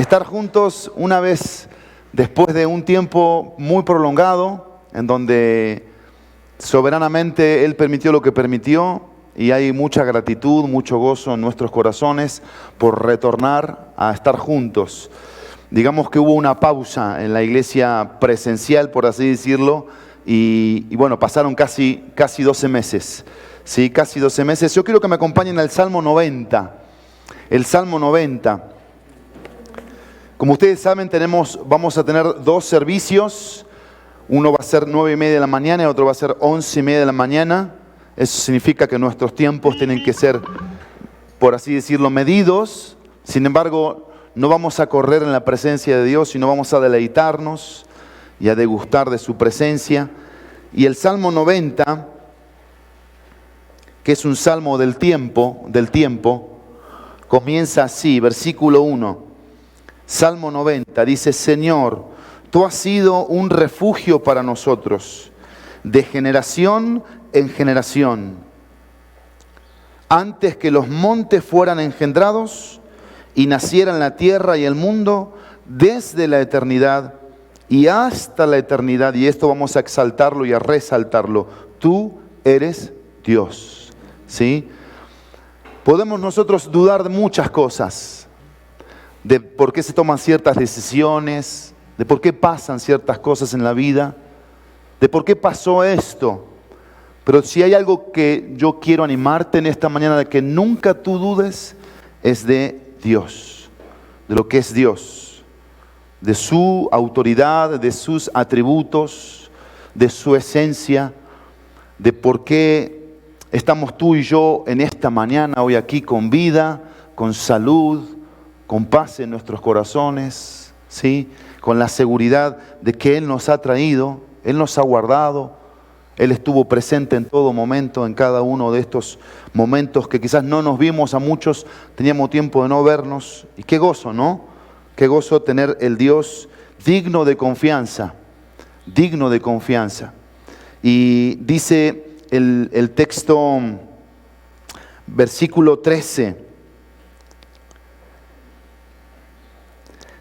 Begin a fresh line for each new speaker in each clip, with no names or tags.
estar juntos una vez después de un tiempo muy prolongado, en donde soberanamente Él permitió lo que permitió, y hay mucha gratitud, mucho gozo en nuestros corazones por retornar a estar juntos. Digamos que hubo una pausa en la iglesia presencial, por así decirlo, y bueno, pasaron casi 12 meses. Sí, casi 12 meses. Yo quiero que me acompañen al Salmo 90. El Salmo 90. Como ustedes saben, vamos a tener dos servicios. Uno va a ser 9:30 de la mañana y otro va a ser 11:30 de la mañana. Eso significa que nuestros tiempos tienen que ser, por así decirlo, medidos. Sin embargo, no vamos a correr en la presencia de Dios, sino vamos a deleitarnos y a degustar de su presencia. Y el Salmo 90, que es un salmo del tiempo, comienza así, versículo 1. Salmo 90 dice: Señor, tú has sido un refugio para nosotros, de generación en generación. Antes que los montes fueran engendrados y nacieran la tierra y el mundo, desde la eternidad y hasta la eternidad, y esto vamos a exaltarlo y a resaltarlo, tú eres Dios. ¿Sí? Podemos nosotros dudar de muchas cosas, de por qué se toman ciertas decisiones, de por qué pasan ciertas cosas en la vida, de por qué pasó esto. Pero si hay algo que yo quiero animarte en esta mañana de que nunca tú dudes, es de Dios, de lo que es Dios, de su autoridad, de sus atributos, de su esencia, de por qué estamos tú y yo en esta mañana, hoy aquí, con vida, con salud, con paz en nuestros corazones, ¿sí? Con la seguridad de que Él nos ha traído, Él nos ha guardado, Él estuvo presente en todo momento, en cada uno de estos momentos que quizás no nos vimos, a muchos teníamos tiempo de no vernos. Y qué gozo, ¿no? Qué gozo tener el Dios digno de confianza, digno de confianza. Y dice el texto, versículo 13,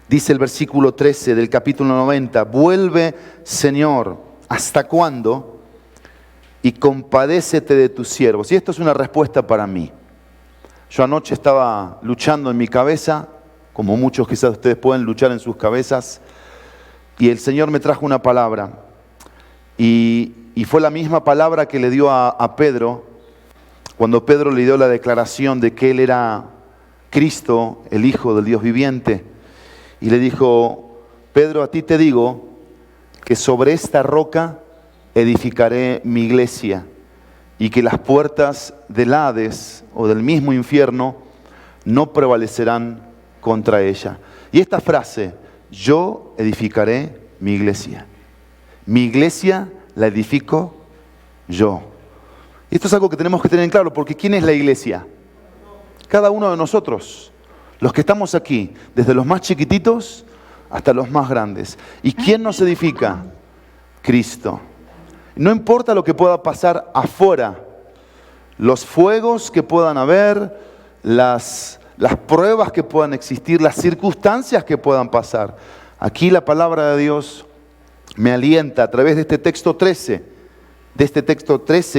dice el versículo 13 del capítulo 90, vuelve, Señor, ¿hasta cuándo? Y compadécete de tus siervos. Y esto es una respuesta para mí. Yo anoche estaba luchando en mi cabeza, como muchos quizás ustedes pueden luchar en sus cabezas, y el Señor me trajo una palabra. Y fue la misma palabra que le dio a Pedro, cuando Pedro le dio la declaración de que Él era Cristo, el Hijo del Dios viviente. Y le dijo: Pedro, a ti te digo que sobre esta roca edificaré mi iglesia, y que las puertas del Hades o del mismo infierno no prevalecerán contra ella. Y esta frase, yo edificaré mi iglesia la edifico yo. Y esto es algo que tenemos que tener en claro, porque ¿quién es la iglesia? Cada uno de nosotros, los que estamos aquí, desde los más chiquititos hasta los más grandes. ¿Y quién nos edifica? Cristo. No importa lo que pueda pasar afuera, los fuegos que puedan haber, las pruebas que puedan existir, las circunstancias que puedan pasar. Aquí la palabra de Dios me alienta a través de este texto 13,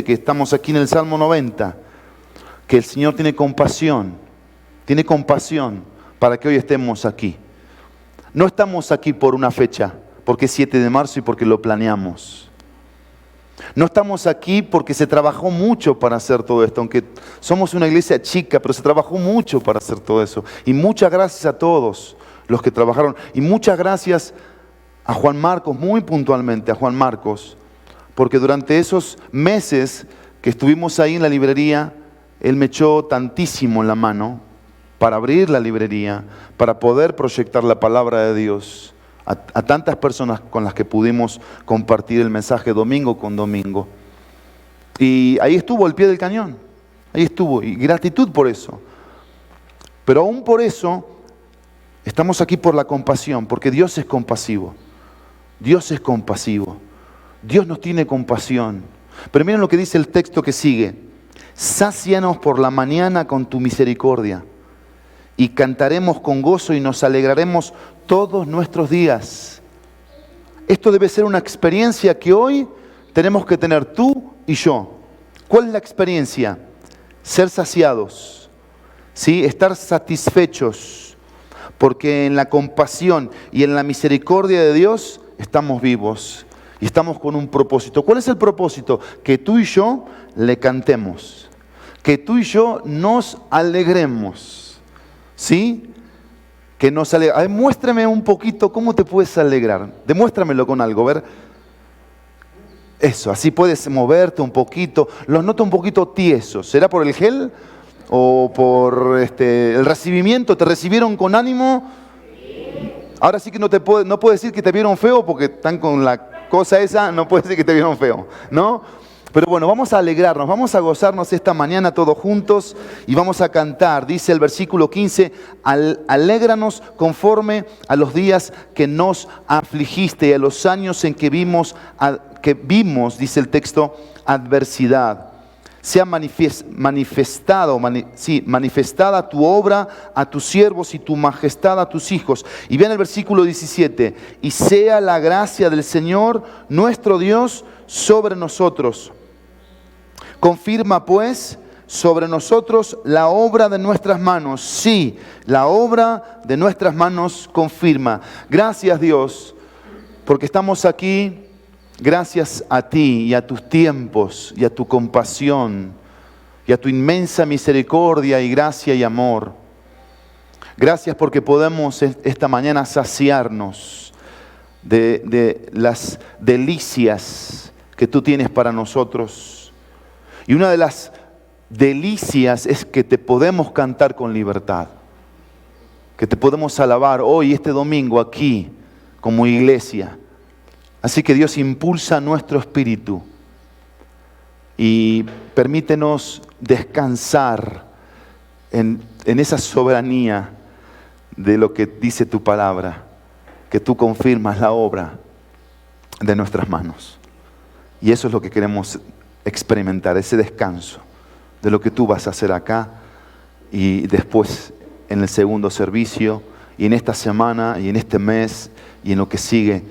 que estamos aquí en el Salmo 90, que el Señor tiene compasión para que hoy estemos aquí. No estamos aquí por una fecha, porque es 7 de marzo y porque lo planeamos. No estamos aquí porque se trabajó mucho para hacer todo esto, aunque somos una iglesia chica, pero se trabajó mucho para hacer todo eso. Y muchas gracias a todos los que trabajaron. Y muchas gracias a Juan Marcos, muy puntualmente a Juan Marcos, porque durante esos meses que estuvimos ahí en la librería, él me echó tantísimo en la mano para abrir la librería, para poder proyectar la palabra de Dios a tantas personas con las que pudimos compartir el mensaje domingo con domingo. Y ahí estuvo al pie del cañón, ahí estuvo, y gratitud por eso. Pero aún por eso, estamos aquí por la compasión, porque Dios es compasivo. Dios es compasivo. Dios nos tiene compasión. Pero miren lo que dice el texto que sigue: sácianos por la mañana con tu misericordia, y cantaremos con gozo y nos alegraremos todos nuestros días. Esto debe ser una experiencia que hoy tenemos que tener tú y yo. ¿Cuál es la experiencia? Ser saciados, ¿sí? Estar satisfechos, porque en la compasión y en la misericordia de Dios estamos vivos y estamos con un propósito. ¿Cuál es el propósito? Que tú y yo le cantemos, que tú y yo nos alegremos, ¿sí? Que nos alegremos. A ver, muéstrame un poquito cómo te puedes alegrar. Demuéstramelo con algo, ver. Eso, así puedes moverte un poquito. Los noto un poquito tiesos. ¿Será por el gel o por el recibimiento? ¿Te recibieron con ánimo? Ahora sí que no puedo decir que te vieron feo porque están con la cosa esa, no puedo decir que te vieron feo, ¿no? Pero bueno, vamos a alegrarnos, vamos a gozarnos esta mañana todos juntos y vamos a cantar. Dice el versículo 15, alégranos conforme a los días que nos afligiste y a los años en que vimos, dice el texto, adversidad. Sea manifestada tu obra a tus siervos y tu majestad a tus hijos. Y vean el versículo 17, y sea la gracia del Señor nuestro Dios sobre nosotros. Confirma pues sobre nosotros la obra de nuestras manos. Sí, la obra de nuestras manos confirma. Gracias Dios, porque estamos aquí gracias a ti y a tus tiempos y a tu compasión y a tu inmensa misericordia y gracia y amor. Gracias porque podemos esta mañana saciarnos de las delicias que tú tienes para nosotros. Y una de las delicias es que te podemos cantar con libertad, que te podemos alabar hoy, este domingo, aquí, como iglesia. Así que Dios impulsa nuestro espíritu y permítenos descansar en esa soberanía de lo que dice tu palabra, que tú confirmas la obra de nuestras manos. Y eso es lo que queremos experimentar, ese descanso de lo que tú vas a hacer acá y después en el segundo servicio y en esta semana y en este mes y en lo que sigue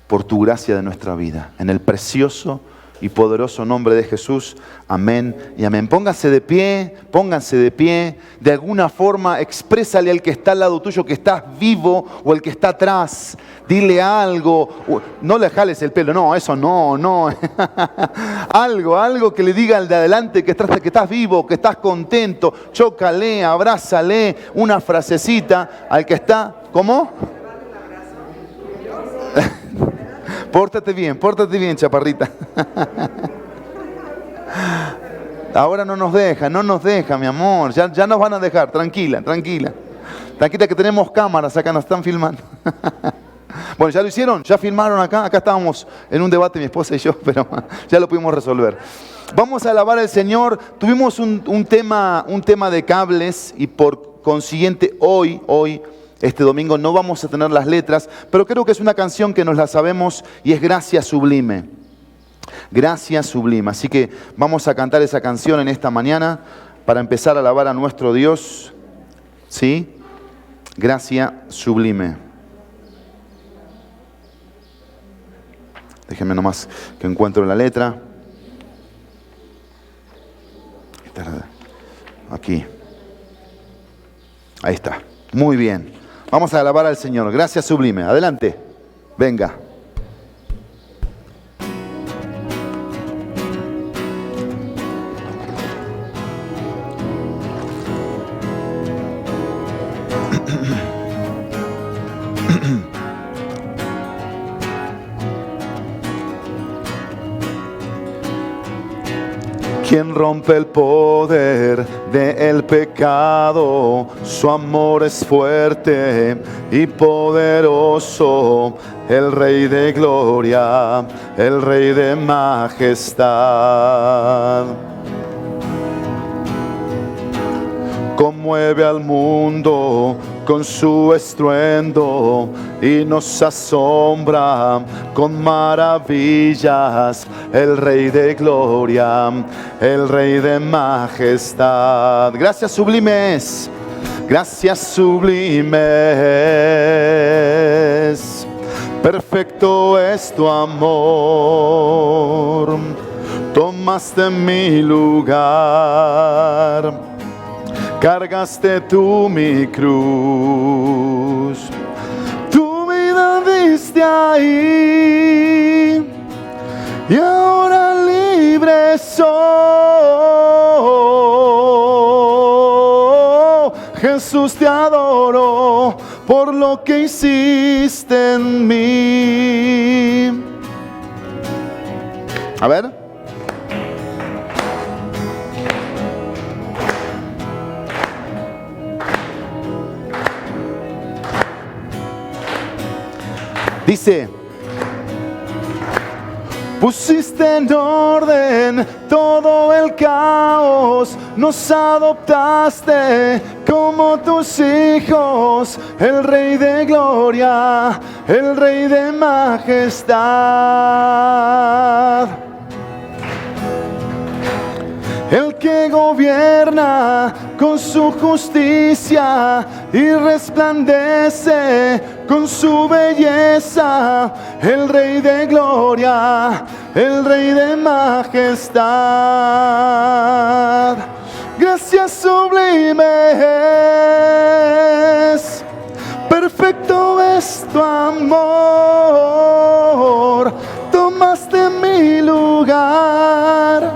por tu gracia de nuestra vida. En el precioso y poderoso nombre de Jesús. Amén y amén. Pónganse de pie. De alguna forma exprésale al que está al lado tuyo que estás vivo o el que está atrás. Dile algo. No le jales el pelo. No, eso no. algo que le diga al de adelante que estás vivo, que estás contento. Chócale, abrázale. Una frasecita al que está. ¿Cómo? Pórtate bien, chaparrita. Ahora no nos deja, mi amor. Ya nos van a dejar, tranquila. Tranquila que tenemos cámaras acá, nos están filmando. Bueno, ¿ya lo hicieron? ¿Ya filmaron acá? Acá estábamos en un debate mi esposa y yo, pero ya lo pudimos resolver. Vamos a alabar al Señor. Tuvimos un tema de cables y por consiguiente hoy, este domingo no vamos a tener las letras, pero creo que es una canción que nos la sabemos y es Gracia Sublime. Gracia Sublime. Así que vamos a cantar esa canción en esta mañana para empezar a alabar a nuestro Dios. ¿Sí? Gracia Sublime. Déjenme nomás que encuentro la letra. Aquí. Ahí está. Muy bien. Vamos a alabar al Señor. Gracias Sublime. Adelante. Venga. Quien rompe el poder del pecado, su amor es fuerte y poderoso, el Rey de gloria, el Rey de majestad. Conmueve al mundo con su estruendo y nos asombra con maravillas, el Rey de gloria, el Rey de majestad. Gracias sublimes, Gracias sublimes, perfecto es tu amor. Tomaste mi lugar, cargaste tú mi cruz. Tu vida diste ahí y ahora libre soy. Jesús, te adoro por lo que hiciste en mí. A ver. Dice, pusiste en orden todo el caos, nos adoptaste como tus hijos, el Rey de gloria, el Rey de majestad. El que gobierna con su justicia y resplandece con su belleza, el Rey de gloria, el Rey de majestad. Gracias sublimes, perfecto es tu amor. Tomaste mi lugar,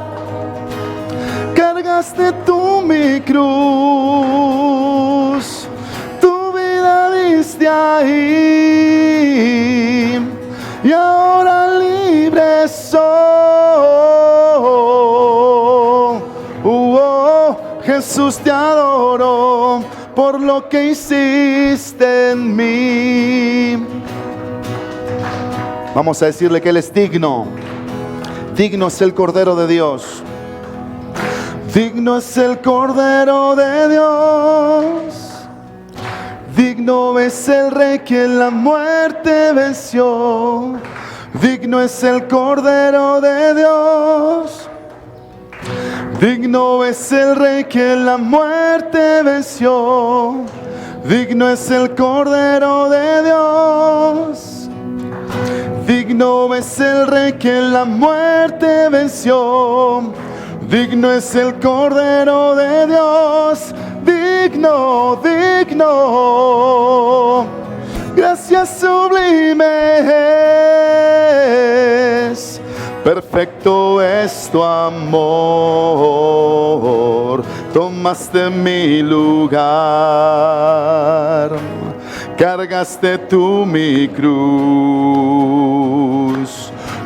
cargaste tú mi cruz, tu vida diste ahí y ahora libre soy. Jesús, te adoro por lo que hiciste en mí. Vamos a decirle que Él es digno. Digno es el Cordero de Dios. Digno es el Cordero de Dios, digno es el Rey que la muerte venció. Digno es el Cordero de Dios, digno es el Rey que la muerte venció. Digno es el Cordero de Dios, digno es el Rey que la muerte venció. Digno es el Cordero de Dios, digno, digno. Gracias sublimes, perfecto es tu amor. Tomaste mi lugar, cargaste tú mi cruz.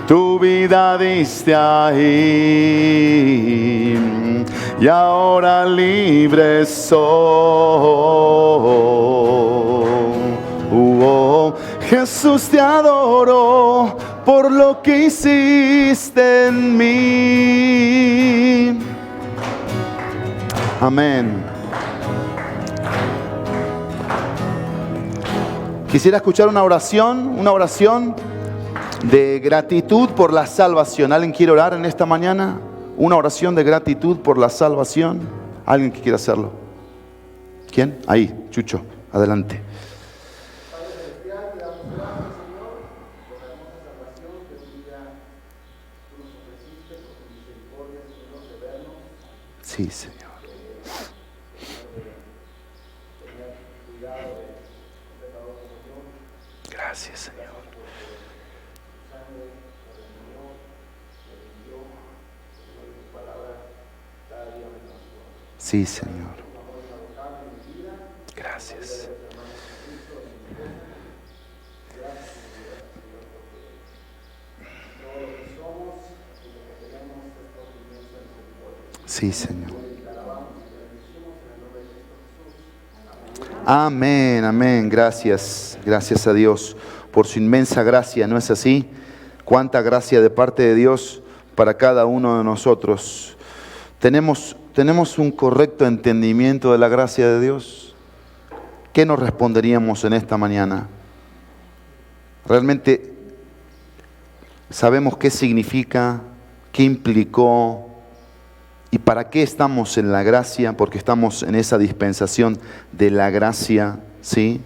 Tu vida diste ahí y ahora libre soy. Jesús, te adoro por lo que hiciste en mí. Amén. Quisiera escuchar una oración de gratitud por la salvación. ¿Alguien quiere orar en esta mañana? Una oración de gratitud por la salvación. ¿Alguien que quiera hacerlo? ¿Quién? Ahí, Chucho, adelante. Sí, Señor. Gracias, Señor. Sí, Señor. Gracias. Sí, Señor. Amén, amén. Gracias, gracias a Dios por su inmensa gracia, ¿no es así? Cuánta gracia de parte de Dios para cada uno de nosotros. ¿Tenemos un correcto entendimiento de la gracia de Dios? ¿Qué nos responderíamos en esta mañana? ¿Realmente sabemos qué significa, qué implicó ¿Y para qué estamos en la gracia? Porque estamos en esa dispensación de la gracia, ¿sí?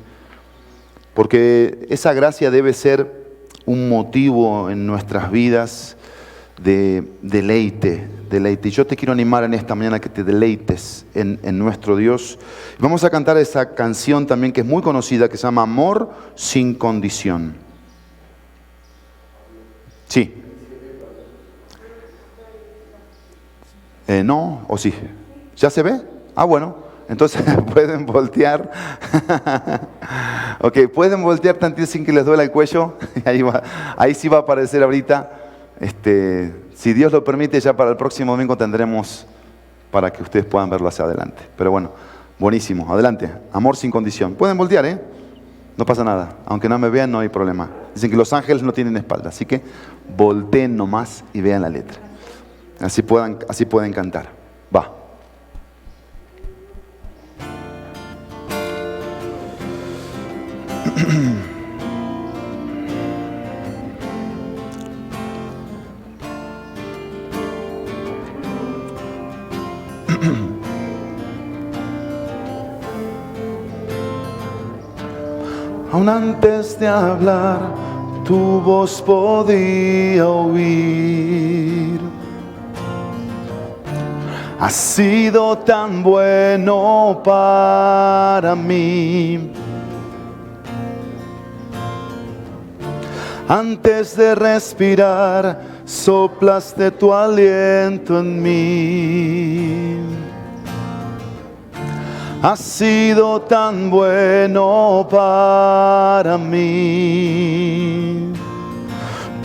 Porque esa gracia debe ser un motivo en nuestras vidas de deleite. Y yo te quiero animar en esta mañana que te deleites en nuestro Dios. Vamos a cantar esa canción también que es muy conocida, que se llama Amor sin condición. Sí. ¿No? ¿O sí? ¿Ya se ve? Ah, bueno. Entonces pueden voltear. Ok, pueden voltear tantito sin que les duela el cuello. Ahí sí va a aparecer ahorita. Si Dios lo permite, ya para el próximo domingo tendremos para que ustedes puedan verlo hacia adelante. Pero bueno, buenísimo. Adelante. Amor sin condición. Pueden voltear, ¿eh? No pasa nada. Aunque no me vean, no hay problema. Dicen que los ángeles no tienen espalda. Así que volteen nomás y vean la letra. Así pueden cantar. Va. Aún antes de hablar, tu voz podía oír. Has sido tan bueno para mí. Antes de respirar, soplaste tu aliento en mí. Has sido tan bueno para mí.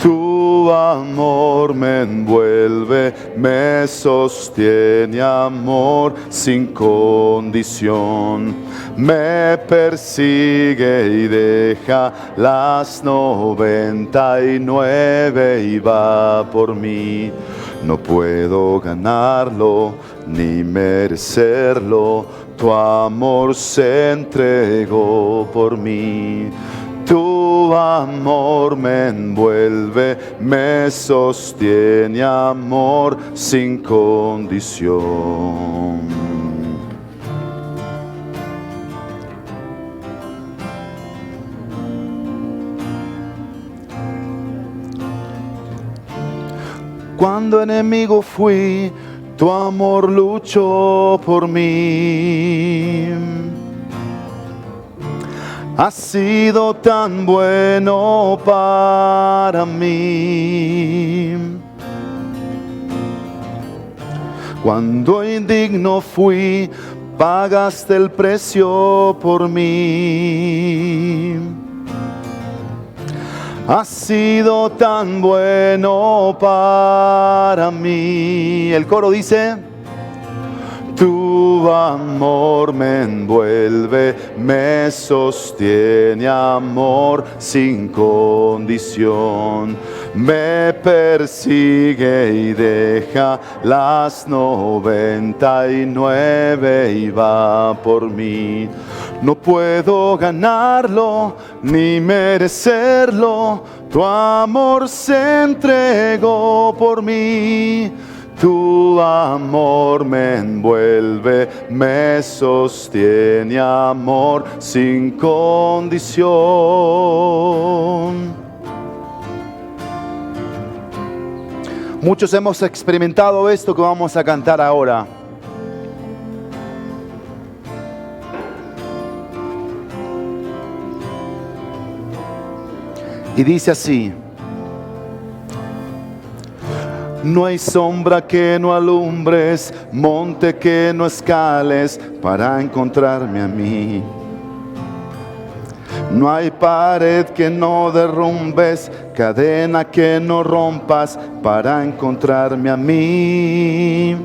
Tu amor me envuelve, me sostiene, amor sin condición. Me persigue y deja las 99 y va por mí. No puedo ganarlo ni merecerlo. Tu amor se entregó por mí. Tu amor me envuelve, me sostiene, amor sin condición. Cuando enemigo fui, tu amor luchó por mí. Has sido tan bueno para mí. Cuando indigno fui, pagaste el precio por mí. Has sido tan bueno para mí. El coro dice: tu amor me envuelve, me sostiene, amor sin condición. Me persigue y deja las 99 y va por mí. No puedo ganarlo ni merecerlo. Tu amor se entregó por mí. Tu amor me envuelve, me sostiene, amor sin condición. Muchos hemos experimentado esto que vamos a cantar ahora. Y dice así: no hay sombra que no alumbres, monte que no escales para encontrarme a mí. No hay pared que no derrumbes, cadena que no rompas para encontrarme a mí.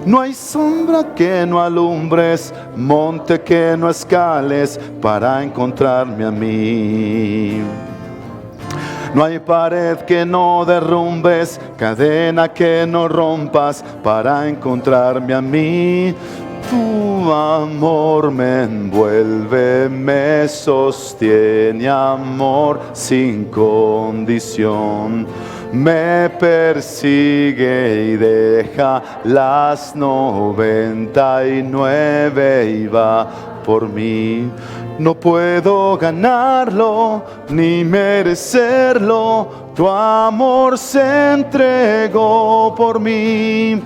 No hay sombra que no alumbres, monte que no escales para encontrarme a mí. No hay pared que no derrumbes, cadena que no rompas para encontrarme a mí. Tu amor me envuelve, me sostiene, amor sin condición. me persigue y deja las 99 y va por mí. No puedo ganarlo ni merecerlo, tu amor se entregó por mí.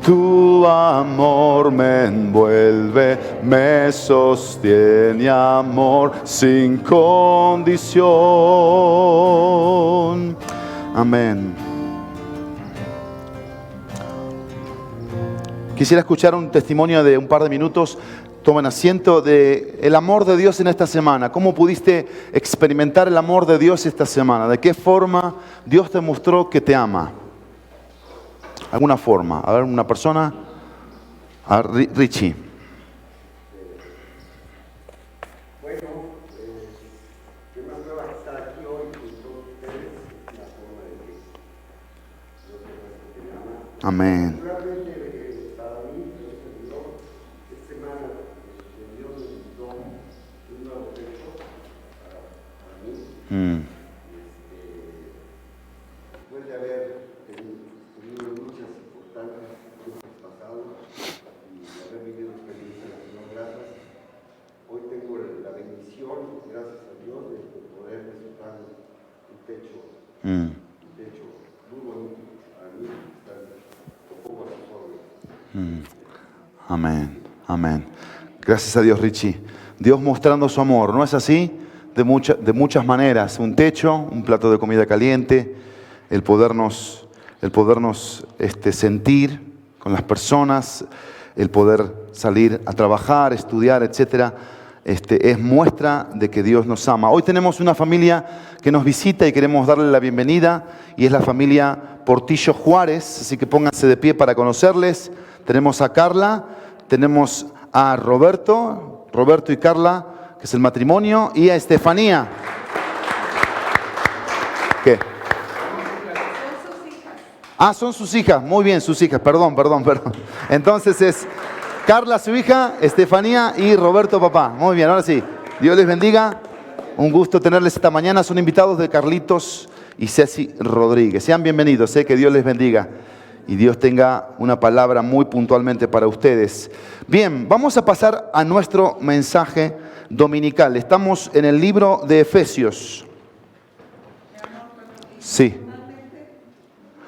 Tu amor me envuelve, me sostiene, amor sin condición. Amén. Quisiera escuchar un testimonio de un par de minutos. Tomen asiento, de el amor de Dios en esta semana. ¿Cómo pudiste experimentar el amor de Dios esta semana? ¿De qué forma Dios te mostró que te ama? ¿Alguna forma? A ver, una persona. A ver, Richie.
Bueno, yo me atrevo a estar aquí hoy con todos ustedes, la forma de que Dios te ama.
Amén.
Realmente, para mí, Dios me dio, esta semana, Dios me dio un nuevo techo para mí. Después de haber tenido muchas importantes cosas pasadas y haber vivido experiencias de no gratas, hoy tengo la bendición, gracias a Dios, de poder disfrutar un techo muy bonito para mí, estar un poco a sus órdenes.
Amén, amén. Gracias a Dios, Richie. Dios mostrando su amor, ¿no es así? De muchas maneras. Un techo, un plato de comida caliente, el podernos sentir con las personas, el poder salir a trabajar, estudiar, etcétera. Es muestra de que Dios nos ama. Hoy tenemos una familia que nos visita y queremos darle la bienvenida, y es la familia Portillo Juárez, así que pónganse de pie para conocerles. Tenemos a Carla, tenemos a Roberto y Carla, que es el matrimonio, y a Estefanía. ¿Qué? Ah, son sus hijas, muy bien, sus hijas, perdón. Entonces es Carla, su hija, Estefanía y Roberto, papá. Muy bien, ahora sí, Dios les bendiga. Un gusto tenerles esta mañana. Son invitados de Carlitos y Ceci Rodríguez. Sean bienvenidos, que Dios les bendiga y Dios tenga una palabra muy puntualmente para ustedes. Bien, vamos a pasar a nuestro mensaje dominical. Estamos en el libro de Efesios. Sí.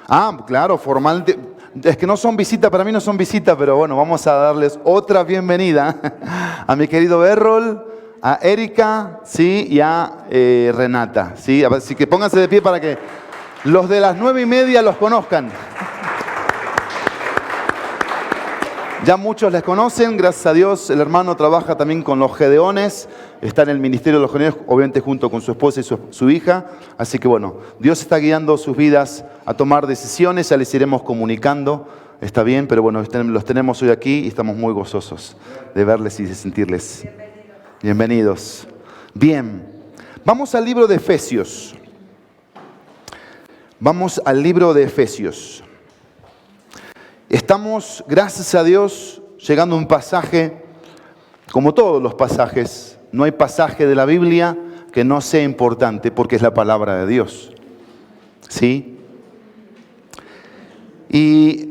Ah, claro, formalmente. Es que no son visitas, para mí no son visitas, pero bueno, vamos a darles otra bienvenida a mi querido Errol, a Erika, sí, y a Renata, sí. Así que pónganse de pie para que los de las 9:30 los conozcan. Ya muchos les conocen, gracias a Dios. El hermano trabaja también con los Gedeones, está en el ministerio de los Gedeones, obviamente junto con su esposa y su hija. Así que bueno, Dios está guiando sus vidas a tomar decisiones, ya les iremos comunicando, está bien, pero bueno, los tenemos hoy aquí y estamos muy gozosos de verles y de sentirles. Bienvenidos. Bien, vamos al libro de Efesios. Vamos al libro de Efesios. Estamos, gracias a Dios, llegando a un pasaje, como todos los pasajes, no hay pasaje de la Biblia que no sea importante porque es la palabra de Dios. ¿Sí? Y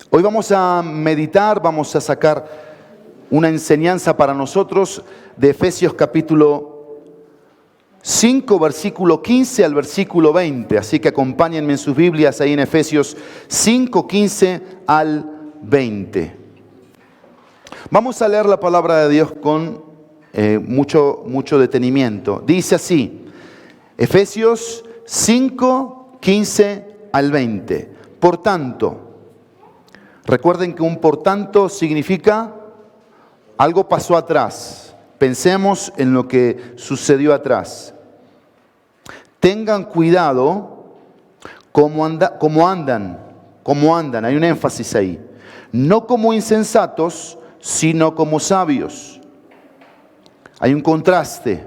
hoy vamos a meditar, vamos a sacar una enseñanza para nosotros de Efesios capítulo 5, versículo 15 al versículo 20. Así que acompáñenme en sus Biblias ahí en Efesios 5, 15 al 20. Vamos a leer la palabra de Dios con mucho detenimiento. Dice así, Efesios 5, 15 al 20. Por tanto, recuerden que un por tanto significa algo pasó atrás. Pensemos en lo que sucedió atrás. Tengan cuidado cómo andan. Hay un énfasis ahí. No como insensatos, sino como sabios. Hay un contraste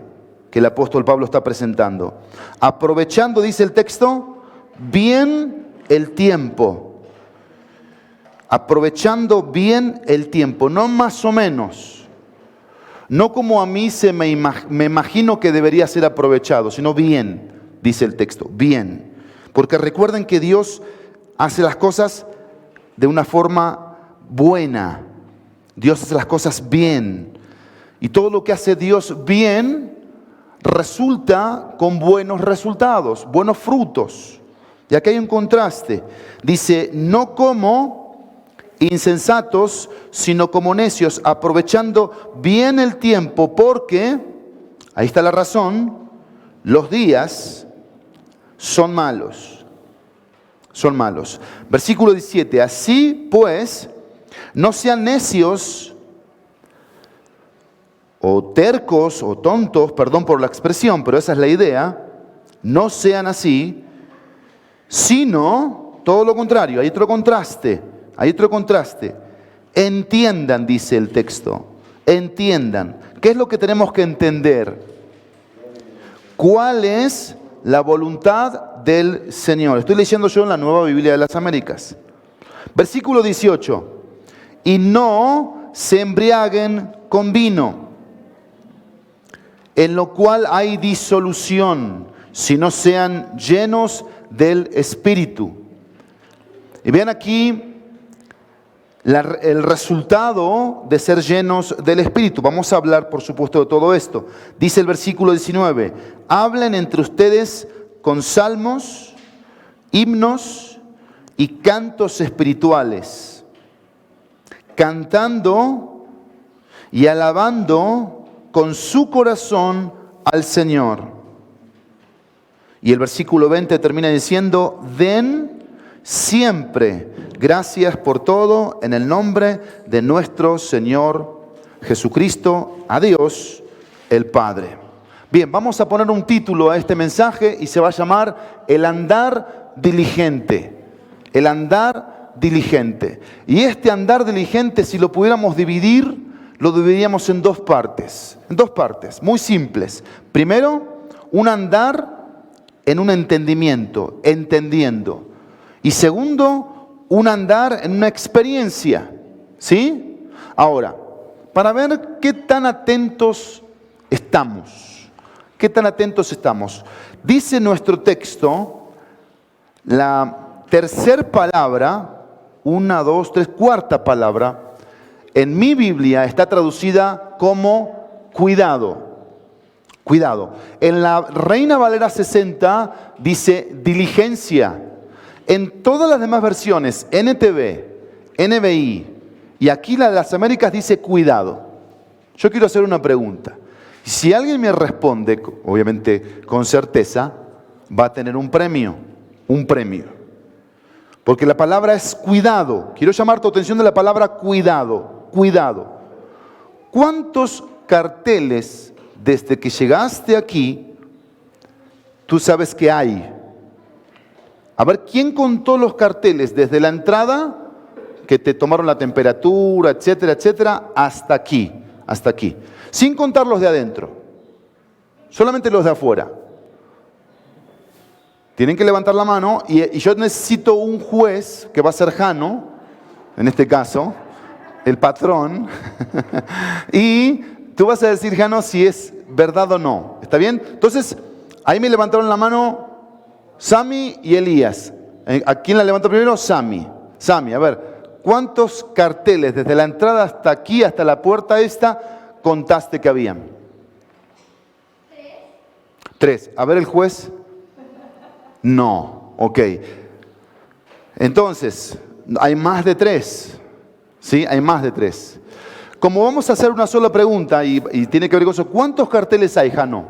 que el apóstol Pablo está presentando. Aprovechando, dice el texto, bien el tiempo. Aprovechando bien el tiempo, no más o menos. No como a mí me imagino que debería ser aprovechado, sino bien, dice el texto, bien. Porque recuerden que Dios hace las cosas de una forma buena. Dios hace las cosas bien. Y todo lo que hace Dios bien resulta con buenos resultados, buenos frutos. Y aquí hay un contraste. Dice, no como insensatos, sino como necios, aprovechando bien el tiempo, porque, ahí está la razón, los días son malos. Son malos. Versículo 17, así pues, no sean necios o tercos o tontos, perdón por la expresión, pero esa es la idea, no sean así, sino todo lo contrario. Hay otro contraste, Entiendan, dice el texto, entiendan. ¿Qué es lo que tenemos que entender? ¿Cuál es la voluntad del Señor? Estoy leyendo yo en la Nueva Biblia de las Américas. Versículo 18. Y no se embriaguen con vino, en lo cual hay disolución, sino sean llenos del Espíritu. Y vean aquí el resultado de ser llenos del Espíritu. Vamos a hablar, por supuesto, de todo esto. Dice el versículo 19, hablen entre ustedes con salmos, himnos y cantos espirituales, cantando y alabando con su corazón al Señor. Y el versículo 20 termina diciendo, den siempre gracias por todo en el nombre de nuestro Señor Jesucristo, a Dios el Padre. Bien, vamos a poner un título a este mensaje y se va a llamar El andar diligente. El andar diligente. Y este andar diligente, si lo pudiéramos dividir, lo dividiríamos en dos partes, muy simples. Primero, un andar en un entendimiento, entendiendo. Y segundo, un andar en una experiencia, ¿sí? Ahora, para ver qué tan atentos estamos, dice nuestro texto, la tercera palabra, cuarta palabra, en mi Biblia está traducida como cuidado. Cuidado. En la Reina Valera 60 dice diligencia. En todas las demás versiones, NTV, NBI y aquí la de las Américas dice cuidado. Yo quiero hacer una pregunta. Si alguien me responde, obviamente con certeza, va a tener un premio. Porque la palabra es cuidado. Quiero llamar tu atención de la palabra cuidado. Cuidado. ¿Cuántos carteles desde que llegaste aquí tú sabes que hay? A ver, ¿quién contó los carteles desde la entrada, que te tomaron la temperatura, etcétera, etcétera, hasta aquí? Sin contar los de adentro, solamente los de afuera. Tienen que levantar la mano y yo necesito un juez, que va a ser Jano, en este caso, el patrón, y tú vas a decir, Jano, si es verdad o no. ¿Está bien? Entonces, ahí me levantaron la mano Sami y Elías. ¿A quién la levantó primero? Sami. Sami, a ver, ¿cuántos carteles desde la entrada hasta aquí, hasta la puerta esta, contaste que habían? 3. A ver el juez. No, ok. Entonces, hay más de 3. ¿Sí? Hay más de 3. Como vamos a hacer una sola pregunta y tiene que ver con eso, ¿cuántos carteles hay, Jano?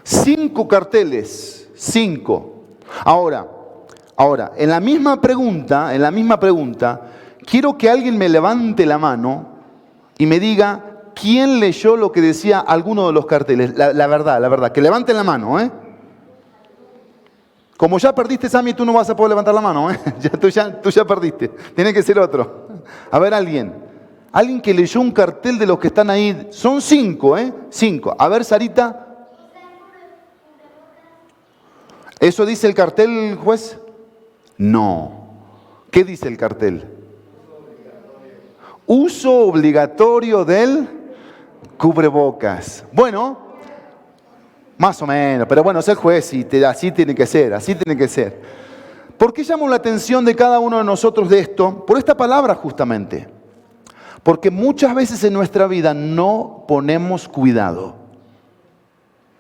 5 carteles. 5. Ahora, en la misma pregunta, quiero que alguien me levante la mano y me diga quién leyó lo que decía alguno de los carteles. La verdad, que levanten la mano, ¿eh? Como ya perdiste, Sammy, tú no vas a poder levantar la mano, ¿eh? Tú ya perdiste. Tiene que ser otro. A ver, alguien que leyó un cartel de los que están ahí. Son 5, ¿eh? 5. A ver, Sarita. ¿Eso dice el cartel, juez? No. ¿Qué dice el cartel? Uso obligatorio del cubrebocas. Bueno, Más o menos, pero bueno, es el juez y así tiene que ser, así tiene que ser. ¿Por qué llamo la atención de cada uno de nosotros de esto? Por esta palabra justamente. Porque muchas veces en nuestra vida no ponemos cuidado.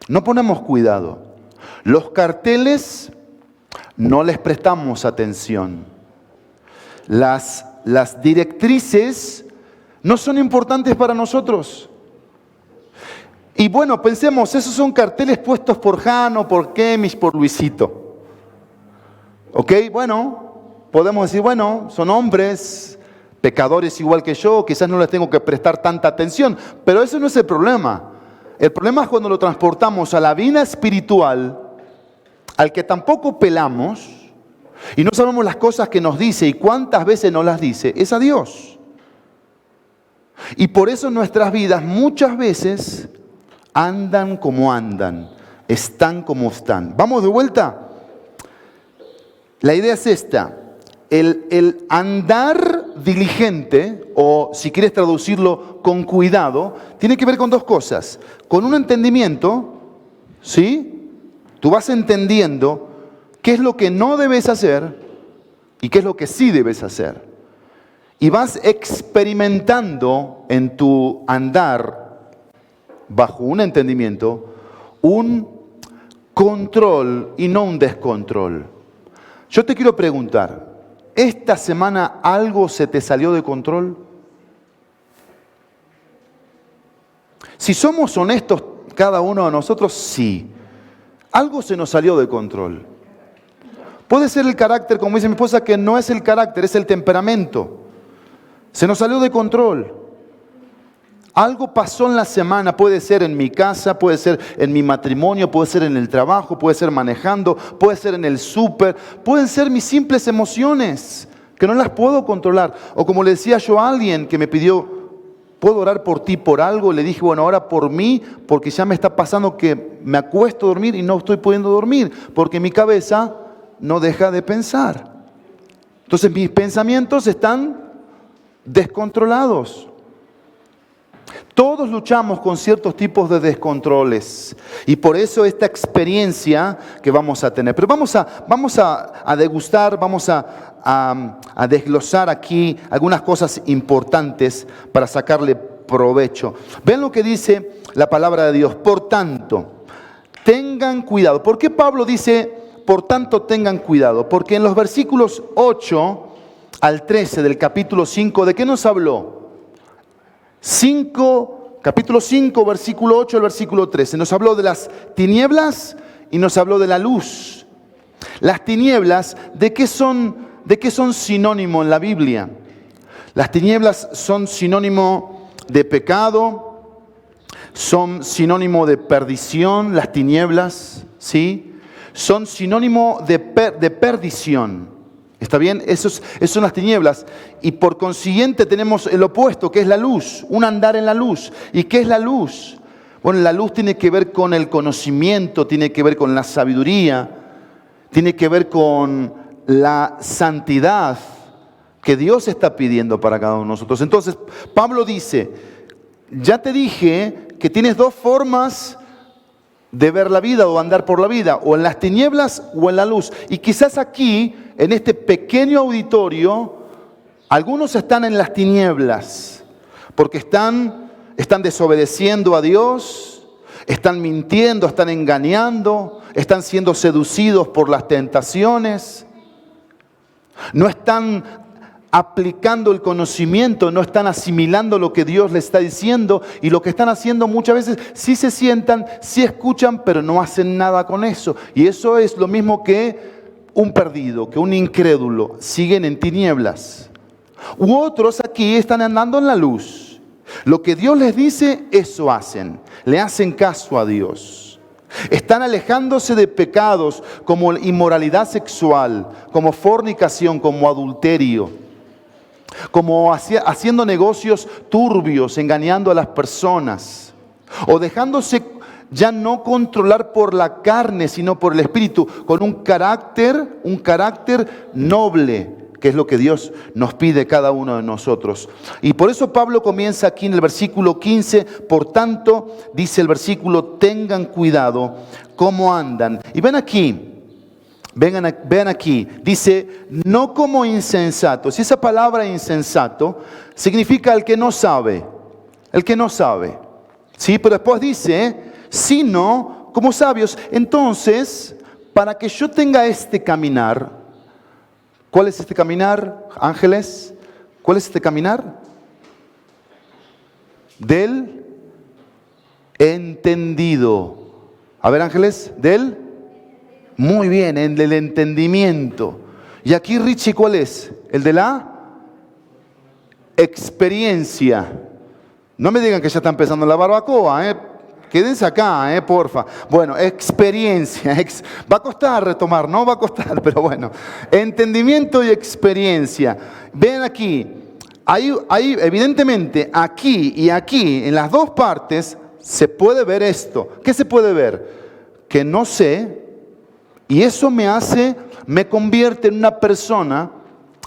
No ponemos cuidado. Los carteles no les prestamos atención. Las directrices no son importantes para nosotros. Y bueno, pensemos, esos son carteles puestos por Jano, por Kemish, por Luisito. ¿Ok? Bueno, podemos decir, bueno, son hombres, pecadores igual que yo, quizás no les tengo que prestar tanta atención, pero ese no es el problema. El problema es cuando lo transportamos a la vida espiritual, al que tampoco pelamos, y no sabemos las cosas que nos dice y cuántas veces nos las dice, es a Dios. Y por eso nuestras vidas muchas veces andan como andan, están como están. ¿Vamos de vuelta? La idea es esta, el andar diligente, o si quieres traducirlo con cuidado, tiene que ver con dos cosas. Con un entendimiento, ¿sí? Tú vas entendiendo qué es lo que no debes hacer y qué es lo que sí debes hacer. Y vas experimentando en tu andar, bajo un entendimiento, un control y no un descontrol. Yo te quiero preguntar, ¿esta semana algo se te salió de control? Si somos honestos cada uno de nosotros, sí. Algo se nos salió de control. Puede ser el carácter, como dice mi esposa, que no es el carácter, es el temperamento. Se nos salió de control. Algo pasó en la semana, puede ser en mi casa, puede ser en mi matrimonio, puede ser en el trabajo, puede ser manejando, puede ser en el súper, pueden ser mis simples emociones, que no las puedo controlar. O como le decía yo a alguien que me pidió, ¿puedo orar por ti por algo? Le dije, bueno, ora por mí, porque ya me está pasando que me acuesto a dormir y no estoy pudiendo dormir, porque mi cabeza no deja de pensar. Entonces mis pensamientos están descontrolados. Todos luchamos con ciertos tipos de descontroles y por eso esta experiencia que vamos a tener. Pero vamos a degustar, vamos a desglosar aquí algunas cosas importantes para sacarle provecho. Ven lo que dice la palabra de Dios. Por tanto, tengan cuidado. ¿Por qué Pablo dice, por tanto, tengan cuidado? Porque en los versículos 8 al 13 del capítulo 5, ¿de qué nos habló? Capítulo 5, versículo 8 al versículo 13. Nos habló de las tinieblas y nos habló de la luz. Las tinieblas, ¿de qué son sinónimo en la Biblia? Las tinieblas son sinónimo de pecado, son sinónimo de perdición, las tinieblas, ¿sí? Son sinónimo de perdición. ¿Está bien? Esas son las tinieblas. Y por consiguiente tenemos el opuesto, que es la luz, un andar en la luz. ¿Y qué es la luz? Bueno, la luz tiene que ver con el conocimiento, tiene que ver con la sabiduría, tiene que ver con la santidad que Dios está pidiendo para cada uno de nosotros. Entonces, Pablo dice, ya te dije que tienes dos formas de ver la vida o andar por la vida, o en las tinieblas o en la luz. Y quizás aquí, en este pequeño auditorio, algunos están en las tinieblas, porque están desobedeciendo a Dios, están mintiendo, están engañando, están siendo seducidos por las tentaciones, no están aplicando el conocimiento, no están asimilando lo que Dios les está diciendo, y lo que están haciendo muchas veces, sí se sientan, sí escuchan, pero no hacen nada con eso. Y eso es lo mismo que un perdido, que un incrédulo, siguen en tinieblas. U otros aquí están andando en la luz. Lo que Dios les dice, eso hacen, le hacen caso a Dios. Están alejándose de pecados como inmoralidad sexual, como fornicación, como adulterio, como haciendo negocios turbios, engañando a las personas, o dejándose ya no controlar por la carne, sino por el Espíritu, con un carácter noble, que es lo que Dios nos pide cada uno de nosotros. Y por eso Pablo comienza aquí en el versículo 15, por tanto, dice el versículo, tengan cuidado cómo andan. Y ven aquí. Vean aquí, dice, no como insensatos. Y esa palabra insensato significa el que no sabe, el que no sabe. Sí, pero después dice, sino como sabios. Entonces, para que yo tenga este caminar, ¿cuál es este caminar, ángeles? ¿Cuál es este caminar? Del entendido. A ver, ángeles, del muy bien, el del entendimiento. Y aquí, Richie, ¿cuál es? El de la experiencia. No me digan que ya está empezando la barbacoa, Quédense acá, porfa. Bueno, experiencia. Va a costar retomar, no va a costar, pero bueno. Entendimiento y experiencia. Vean aquí, hay evidentemente aquí y aquí, en las dos partes, se puede ver esto. ¿Qué se puede ver? Que no sé. Y eso me convierte en una persona,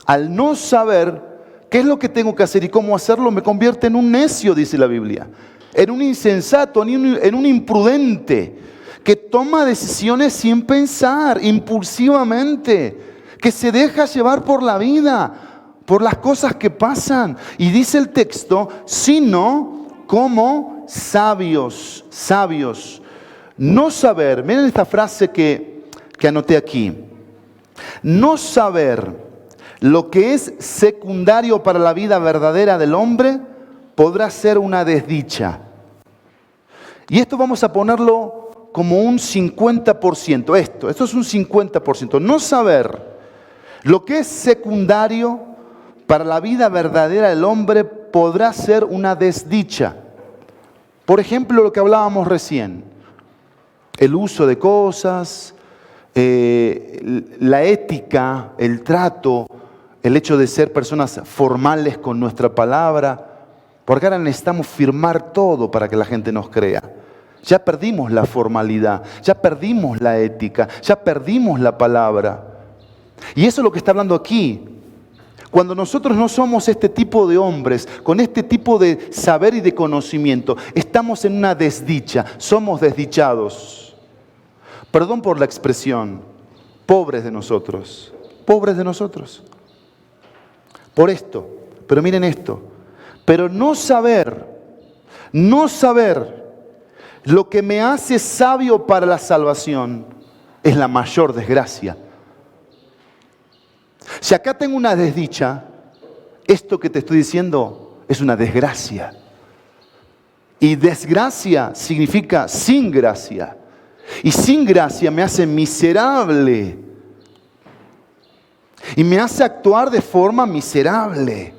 al no saber qué es lo que tengo que hacer y cómo hacerlo, me convierte en un necio, dice la Biblia. En un insensato, en un imprudente, que toma decisiones sin pensar, impulsivamente, que se deja llevar por la vida, por las cosas que pasan. Y dice el texto, sino como sabios. No saber, miren esta frase que anoté aquí. No saber lo que es secundario para la vida verdadera del hombre podrá ser una desdicha. Y esto vamos a ponerlo como un 50%. Esto es un 50%. No saber lo que es secundario para la vida verdadera del hombre podrá ser una desdicha. Por ejemplo, lo que hablábamos recién. El uso de cosas, la ética, el trato, el hecho de ser personas formales con nuestra palabra, porque ahora necesitamos firmar todo para que la gente nos crea. Ya perdimos la formalidad, ya perdimos la ética, ya perdimos la palabra. Y eso es lo que está hablando aquí. Cuando nosotros no somos este tipo de hombres, con este tipo de saber y de conocimiento, estamos en una desdicha, somos desdichados. Perdón por la expresión, pobres de nosotros, por esto. Pero miren esto, pero no saber lo que me hace sabio para la salvación es la mayor desgracia. Si acá tengo una desdicha, esto que te estoy diciendo es una desgracia. Y desgracia significa sin gracia. Y sin gracia me hace miserable. Y me hace actuar de forma miserable.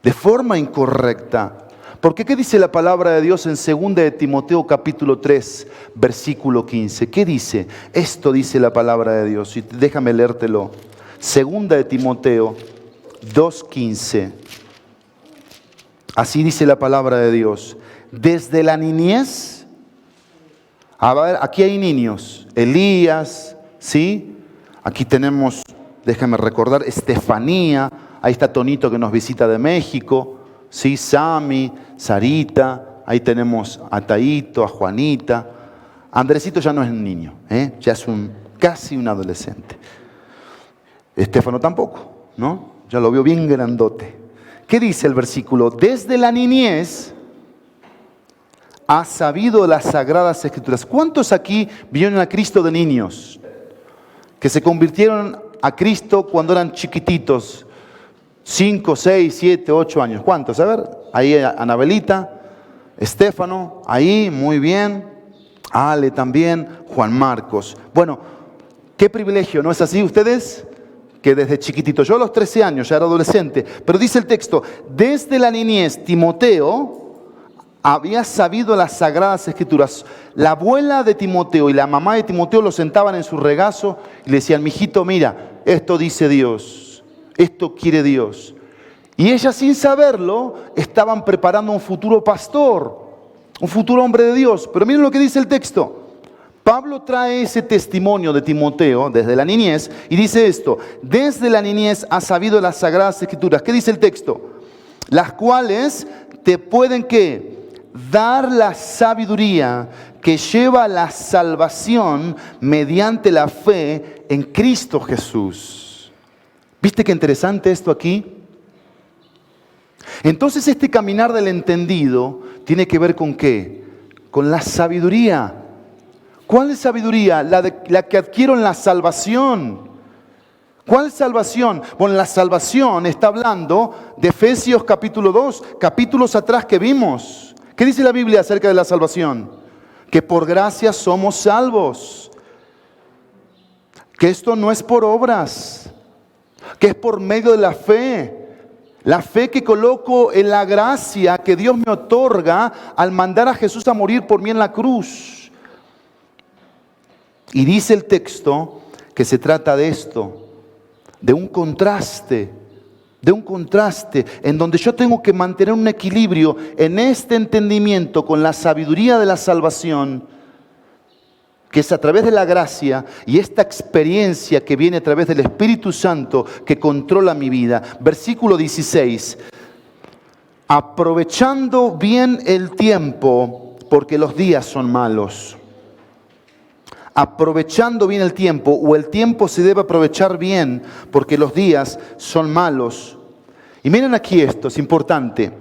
De forma incorrecta. Porque ¿qué dice la palabra de Dios en 2 de Timoteo capítulo 3, versículo 15? ¿Qué dice? Esto dice la palabra de Dios. Y déjame leértelo. 2 de Timoteo 2:15. Así dice la palabra de Dios. Desde la niñez. A ver, aquí hay niños, Elías, ¿sí? Aquí tenemos, déjame recordar, Estefanía, ahí está Tonito que nos visita de México, ¿sí? Sami, Sarita, ahí tenemos a Taito, a Juanita. Andresito ya no es un niño, ya es casi un adolescente. Estefano tampoco, ¿no? Ya lo veo bien grandote. ¿Qué dice el versículo? Desde la niñez ha sabido las Sagradas Escrituras. ¿Cuántos aquí vieron a Cristo de niños? Que se convirtieron a Cristo cuando eran chiquititos. 5, 6, 7, 8 años. ¿Cuántos? A ver, ahí Anabelita, Estefano, ahí, muy bien. Ale también, Juan Marcos. Bueno, qué privilegio, ¿no es así ustedes? Que desde chiquitito, yo a los 13 años ya era adolescente, pero dice el texto, desde la niñez Timoteo había sabido las Sagradas Escrituras. La abuela de Timoteo y la mamá de Timoteo lo sentaban en su regazo y le decían, mijito, mira, esto dice Dios, esto quiere Dios. Y ellas sin saberlo estaban preparando un futuro pastor, un futuro hombre de Dios. Pero miren lo que dice el texto. Pablo trae ese testimonio de Timoteo desde la niñez y dice esto: desde la niñez has sabido las Sagradas Escrituras. ¿Qué dice el texto? Las cuales te pueden, ¿qué? Dar la sabiduría que lleva a la salvación mediante la fe en Cristo Jesús. ¿Viste qué interesante esto aquí? Entonces este caminar del entendido tiene que ver ¿con qué? Con la sabiduría. ¿Cuál es sabiduría? La que adquiero en la salvación. ¿Cuál salvación? Bueno, la salvación está hablando de Efesios capítulo 2, capítulos atrás que vimos. ¿Qué dice la Biblia acerca de la salvación? Que por gracia somos salvos. Que esto no es por obras. Que es por medio de la fe. La fe que coloco en la gracia que Dios me otorga al mandar a Jesús a morir por mí en la cruz. Y dice el texto que se trata de esto, de un contraste en donde yo tengo que mantener un equilibrio en este entendimiento con la sabiduría de la salvación, que es a través de la gracia, y esta experiencia que viene a través del Espíritu Santo que controla mi vida. Versículo 16. Aprovechando bien el tiempo, porque los días son malos. Aprovechando bien el tiempo, o el tiempo se debe aprovechar bien, porque los días son malos. Y miren aquí esto, es importante,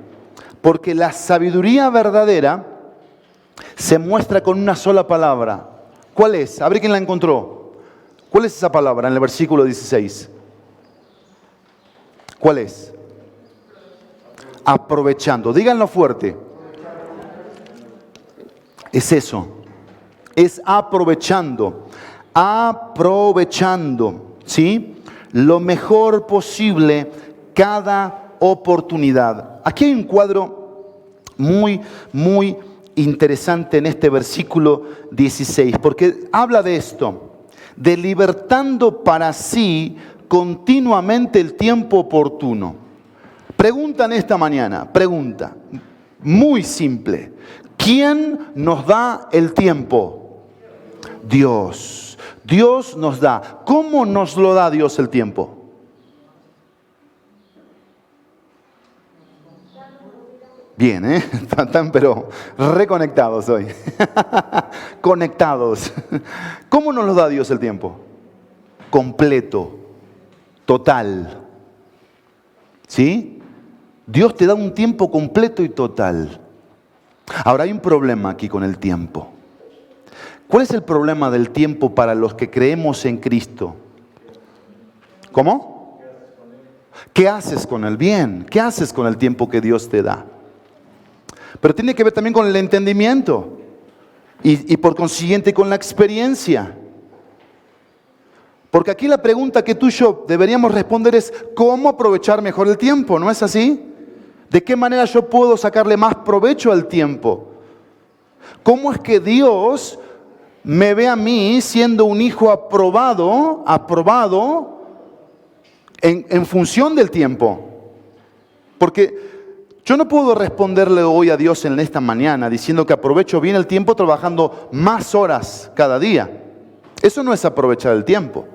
porque la sabiduría verdadera se muestra con una sola palabra. ¿Cuál es? A ver quién la encontró. ¿Cuál es esa palabra en el versículo 16? ¿Cuál es? Aprovechando. Díganlo fuerte. Es eso. Es aprovechando. Aprovechando. ¿Sí? Lo mejor posible cada oportunidad. Aquí hay un cuadro muy interesante en este versículo 16, porque habla de esto, de libertando para sí continuamente el tiempo oportuno. Preguntan esta mañana, pregunta muy simple: ¿quién nos da el tiempo? Dios. Dios nos da. ¿Cómo nos lo da Dios el tiempo? Bien, están pero reconectados hoy. Conectados. ¿Cómo nos lo da Dios el tiempo? Completo, total. ¿Sí? Dios te da un tiempo completo y total. Ahora hay un problema aquí con el tiempo. ¿Cuál es el problema del tiempo para los que creemos en Cristo? ¿Cómo? ¿Qué haces con él? Bien, ¿qué haces con el tiempo que Dios te da? Pero tiene que ver también con el entendimiento y por consiguiente con la experiencia. Porque aquí la pregunta que tú y yo deberíamos responder es: ¿cómo aprovechar mejor el tiempo? ¿No es así? ¿De qué manera yo puedo sacarle más provecho al tiempo? ¿Cómo es que Dios me ve a mí siendo un hijo aprobado en función del tiempo? Porque yo no puedo responderle hoy a Dios en esta mañana diciendo que aprovecho bien el tiempo trabajando más horas cada día. Eso no es aprovechar el tiempo.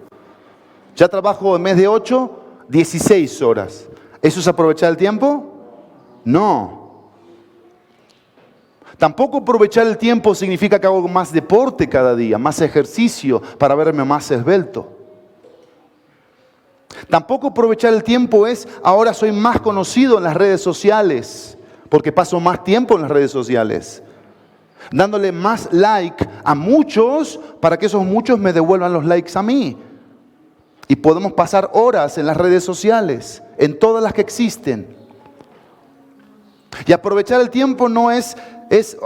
Ya trabajo en vez de 8, 16 horas. ¿Eso es aprovechar el tiempo? No. Tampoco aprovechar el tiempo significa que hago más deporte cada día, más ejercicio para verme más esbelto. Tampoco aprovechar el tiempo es: ahora soy más conocido en las redes sociales, porque paso más tiempo en las redes sociales, dándole más like a muchos para que esos muchos me devuelvan los likes a mí. Y podemos pasar horas en las redes sociales, en todas las que existen. Y aprovechar el tiempo no es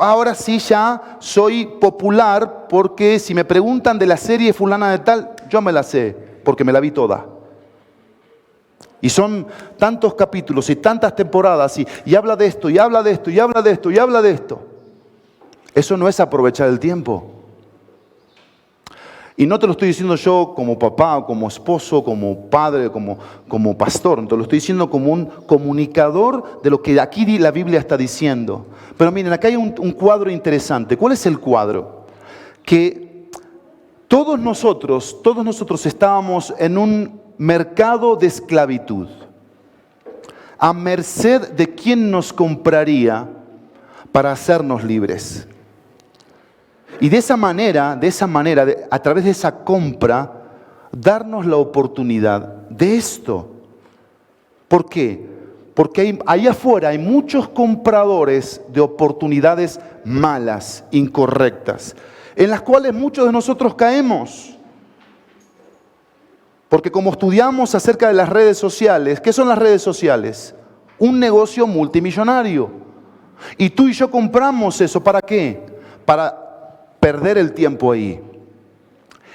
ahora sí ya soy popular, porque si me preguntan de la serie fulana de tal, yo me la sé, porque me la vi toda. Y son tantos capítulos y tantas temporadas y habla de esto, y habla de esto, y habla de esto, y habla de esto. Eso no es aprovechar el tiempo. Y no te lo estoy diciendo yo como papá, como esposo, como padre, como pastor. Te lo estoy diciendo como un comunicador de lo que aquí la Biblia está diciendo. Pero miren, acá hay un cuadro interesante. ¿Cuál es el cuadro? Que Todos nosotros estábamos en un mercado de esclavitud, a merced de quien nos compraría para hacernos libres. Y de esa manera, a través de esa compra, darnos la oportunidad de esto. ¿Por qué? Porque ahí afuera hay muchos compradores de oportunidades malas, incorrectas, en las cuales muchos de nosotros caemos. Porque como estudiamos acerca de las redes sociales, ¿qué son las redes sociales? Un negocio multimillonario. Y tú y yo compramos eso, ¿para qué? Para perder el tiempo ahí.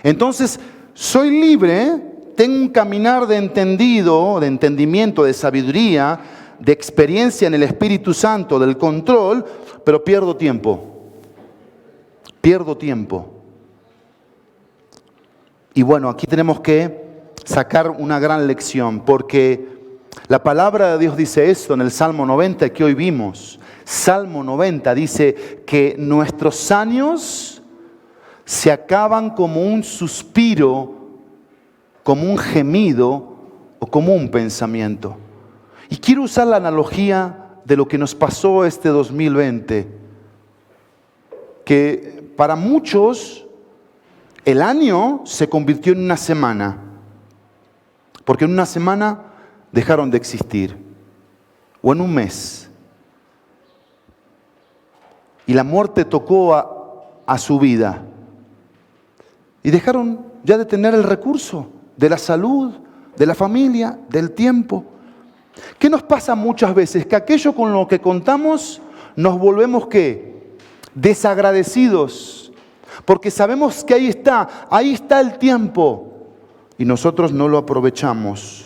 Entonces, soy libre, tengo un caminar de entendimiento, de sabiduría, de experiencia en el Espíritu Santo, del control, pero pierdo tiempo. Pierdo tiempo. Y bueno, aquí tenemos que sacar una gran lección, porque la palabra de Dios dice esto en el Salmo 90 que hoy vimos. Salmo 90 dice que nuestros años se acaban como un suspiro, como un gemido o como un pensamiento. Y quiero usar la analogía de lo que nos pasó este 2020, que para muchos el año se convirtió en una semana, porque en una semana dejaron de existir, o en un mes. Y la muerte tocó a su vida. Y dejaron ya de tener el recurso de la salud, de la familia, del tiempo. ¿Qué nos pasa muchas veces? Que aquello con lo que contamos nos volvemos ¿qué? Desagradecidos. Porque sabemos que ahí está el tiempo. Y nosotros no lo aprovechamos.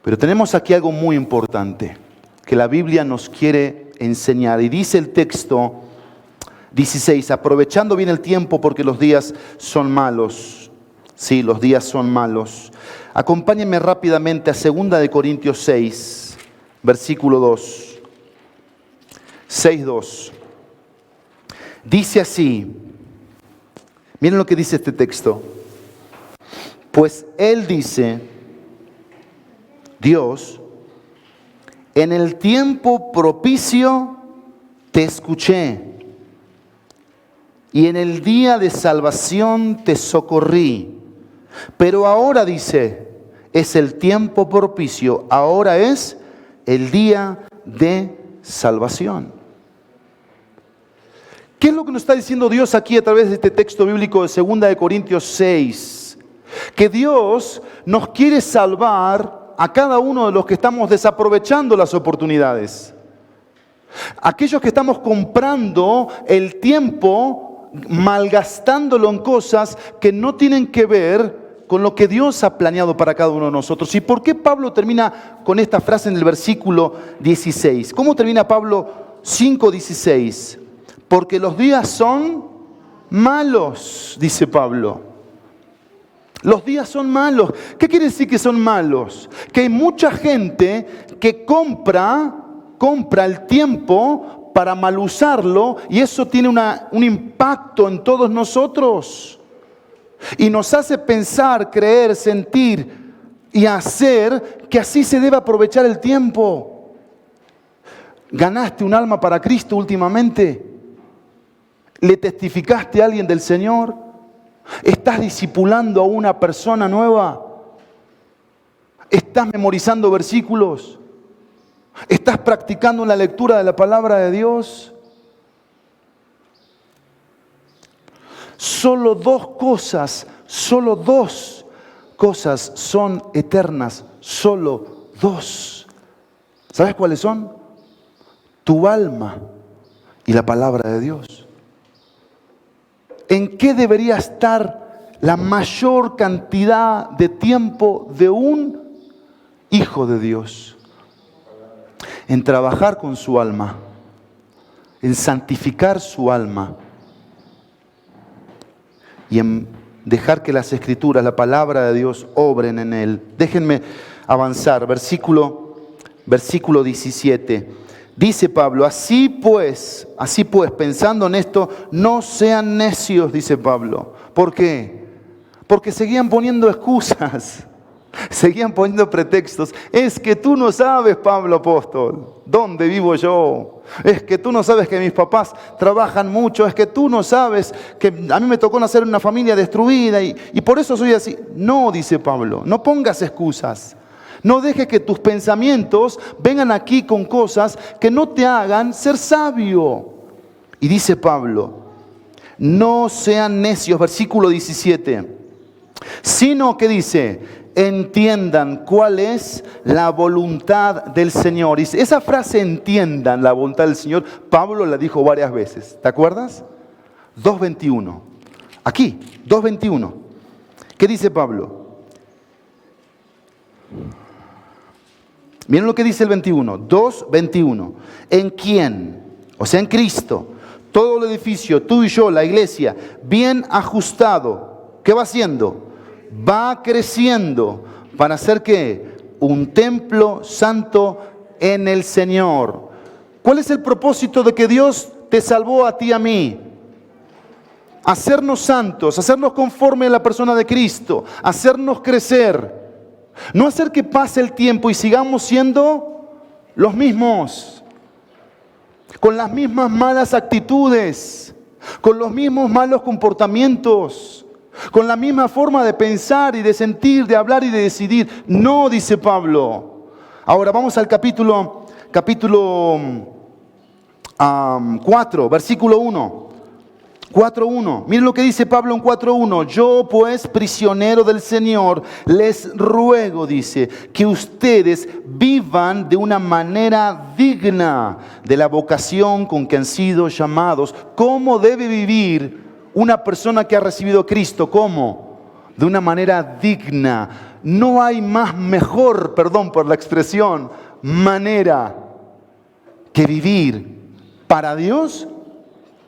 Pero tenemos aquí algo muy importante que la Biblia nos quiere enseñar. Y dice el texto 16, aprovechando bien el tiempo porque los días son malos. Sí, los días son malos. Acompáñenme rápidamente a 2 Corintios 6, versículo 2. 6:2. Dice así, miren lo que dice este texto. Pues Él dice, Dios, en el tiempo propicio te escuché, y en el día de salvación te socorrí. Pero ahora dice, es el tiempo propicio, ahora es el día de salvación. ¿Qué es lo que nos está diciendo Dios aquí a través de este texto bíblico de 2 Corintios 6? Que Dios nos quiere salvar a cada uno de los que estamos desaprovechando las oportunidades. Aquellos que estamos comprando el tiempo, malgastándolo en cosas que no tienen que ver con lo que Dios ha planeado para cada uno de nosotros. ¿Y por qué Pablo termina con esta frase en el versículo 16? ¿Cómo termina Pablo 5:16? Porque los días son malos, dice Pablo. Los días son malos. ¿Qué quiere decir que son malos? Que hay mucha gente que compra el tiempo para mal usarlo y eso tiene un impacto en todos nosotros. Y nos hace pensar, creer, sentir y hacer que así se debe aprovechar el tiempo. ¿Ganaste un alma para Cristo últimamente? ¿Le testificaste a alguien del Señor? ¿Estás discipulando a una persona nueva? ¿Estás memorizando versículos? ¿Estás practicando la lectura de la palabra de Dios? Solo dos cosas son eternas. Solo dos. ¿Sabes cuáles son? Tu alma y la palabra de Dios. ¿En qué debería estar la mayor cantidad de tiempo de un hijo de Dios? En trabajar con su alma, en santificar su alma y en dejar que las Escrituras, la palabra de Dios, obren en él. Déjenme avanzar, versículo 17. Dice Pablo, así pues, pensando en esto, no sean necios, dice Pablo. ¿Por qué? Porque seguían poniendo excusas, seguían poniendo pretextos. Es que tú no sabes, Pablo apóstol, dónde vivo yo. Es que tú no sabes que mis papás trabajan mucho. Es que tú no sabes que a mí me tocó nacer en una familia destruida y por eso soy así. No, dice Pablo, no pongas excusas. No dejes que tus pensamientos vengan aquí con cosas que no te hagan ser sabio. Y dice Pablo, no sean necios, versículo 17, sino que dice, entiendan cuál es la voluntad del Señor. Y esa frase, entiendan la voluntad del Señor, Pablo la dijo varias veces. ¿Te acuerdas? 2:21. Aquí, 2:21. ¿Qué dice Pablo? Miren lo que dice el 21, 2:21. En quien, o sea en Cristo, todo el edificio, tú y yo, la iglesia, bien ajustado, ¿qué va haciendo? Va creciendo para hacer ¿qué? Un templo santo en el Señor. ¿Cuál es el propósito de que Dios te salvó a ti y a mí? Hacernos santos, hacernos conforme a la persona de Cristo, hacernos crecer. No hacer que pase el tiempo y sigamos siendo los mismos, con las mismas malas actitudes, con los mismos malos comportamientos, con la misma forma de pensar y de sentir, de hablar y de decidir. No, dice Pablo. Ahora vamos al capítulo 4, versículo 1. 4:1. Miren lo que dice Pablo en 4:1. Yo pues, prisionero del Señor, les ruego, dice, que ustedes vivan de una manera digna de la vocación con que han sido llamados. ¿Cómo debe vivir una persona que ha recibido a Cristo? ¿Cómo? De una manera digna. No hay más mejor, perdón por la expresión, manera que vivir para Dios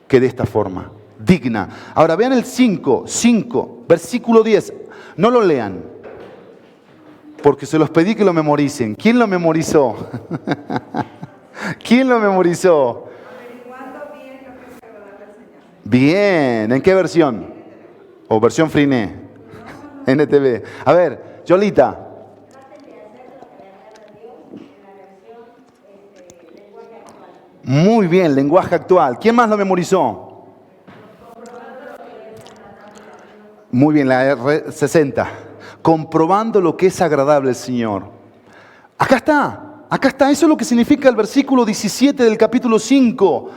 que de esta forma. Digna. Ahora vean el 5, versículo 10. No lo lean, porque se los pedí que lo memoricen. ¿Quién lo memorizó? ¿Quién lo memorizó? Bien, ¿en qué versión? ¿O versión Friné? NTV. A ver, Yolita. Muy bien, lenguaje actual. ¿Quién más lo memorizó? Muy bien, la R60. Comprobando lo que es agradable al Señor. Acá está. Eso es lo que significa el versículo 17 del capítulo 5.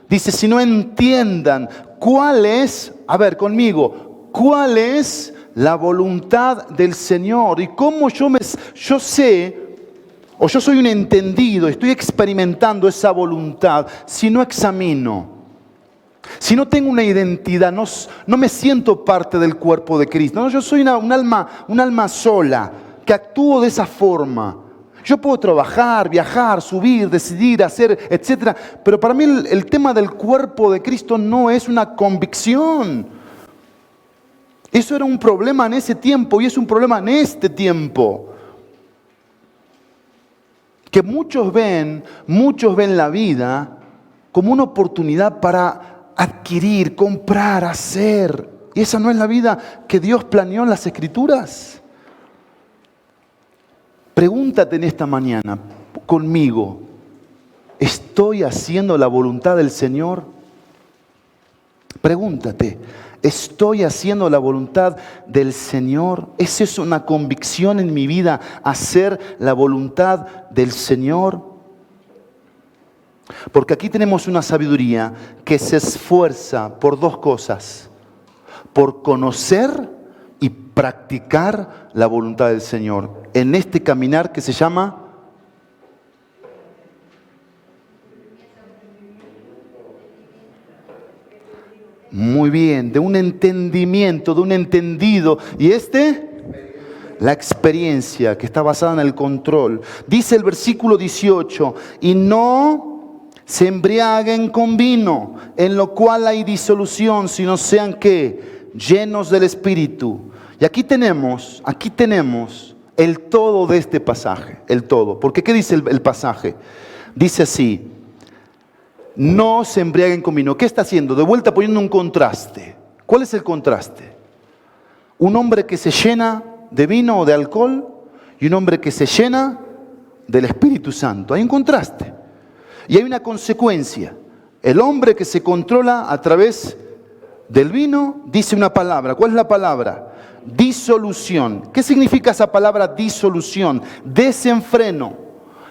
Dice, si no entiendan cuál es, a ver conmigo, cuál es la voluntad del Señor y cómo yo sé, o yo soy un entendido, estoy experimentando esa voluntad, si no examino. Si no tengo una identidad, no me siento parte del cuerpo de Cristo. No, yo soy un alma sola, que actúo de esa forma. Yo puedo trabajar, viajar, subir, decidir, hacer, etc. Pero para mí el tema del cuerpo de Cristo no es una convicción. Eso era un problema en ese tiempo y es un problema en este tiempo. Que muchos ven la vida como una oportunidad para adquirir, comprar, hacer. Y esa no es la vida que Dios planeó en las Escrituras. Pregúntate en esta mañana conmigo, ¿estoy haciendo la voluntad del Señor? Pregúntate, ¿estoy haciendo la voluntad del Señor? ¿Es eso una convicción en mi vida, hacer la voluntad del Señor? Porque aquí tenemos una sabiduría que se esfuerza por dos cosas: por conocer y practicar la voluntad del Señor en este caminar que se llama muy bien, de un entendimiento, de un entendido. Y la experiencia que está basada en el control. Dice el versículo 18, y no se embriaguen con vino, en lo cual hay disolución, sino sean ¿qué? Llenos del Espíritu. Y aquí tenemos el todo de este pasaje, el todo. Porque ¿qué dice el pasaje? Dice así, no se embriaguen con vino. ¿Qué está haciendo? De vuelta poniendo un contraste. ¿Cuál es el contraste? Un hombre que se llena de vino o de alcohol y un hombre que se llena del Espíritu Santo. Hay un contraste. Y hay una consecuencia. El hombre que se controla a través del vino dice una palabra. ¿Cuál es la palabra? Disolución. ¿Qué significa esa palabra disolución? Desenfreno,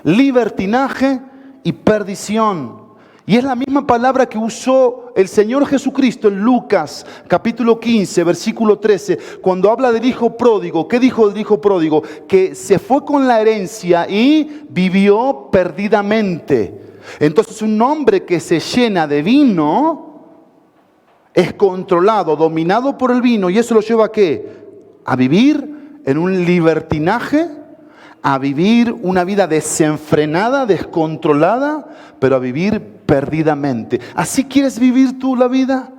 libertinaje y perdición. Y es la misma palabra que usó el Señor Jesucristo en Lucas capítulo 15, versículo 13, cuando habla del hijo pródigo. ¿Qué dijo del hijo pródigo? Que se fue con la herencia y vivió perdidamente. Entonces un hombre que se llena de vino es controlado, dominado por el vino, y eso lo lleva ¿a qué? A vivir en un libertinaje, a vivir una vida desenfrenada, descontrolada, pero a vivir perdidamente. ¿Así quieres vivir tú la vida?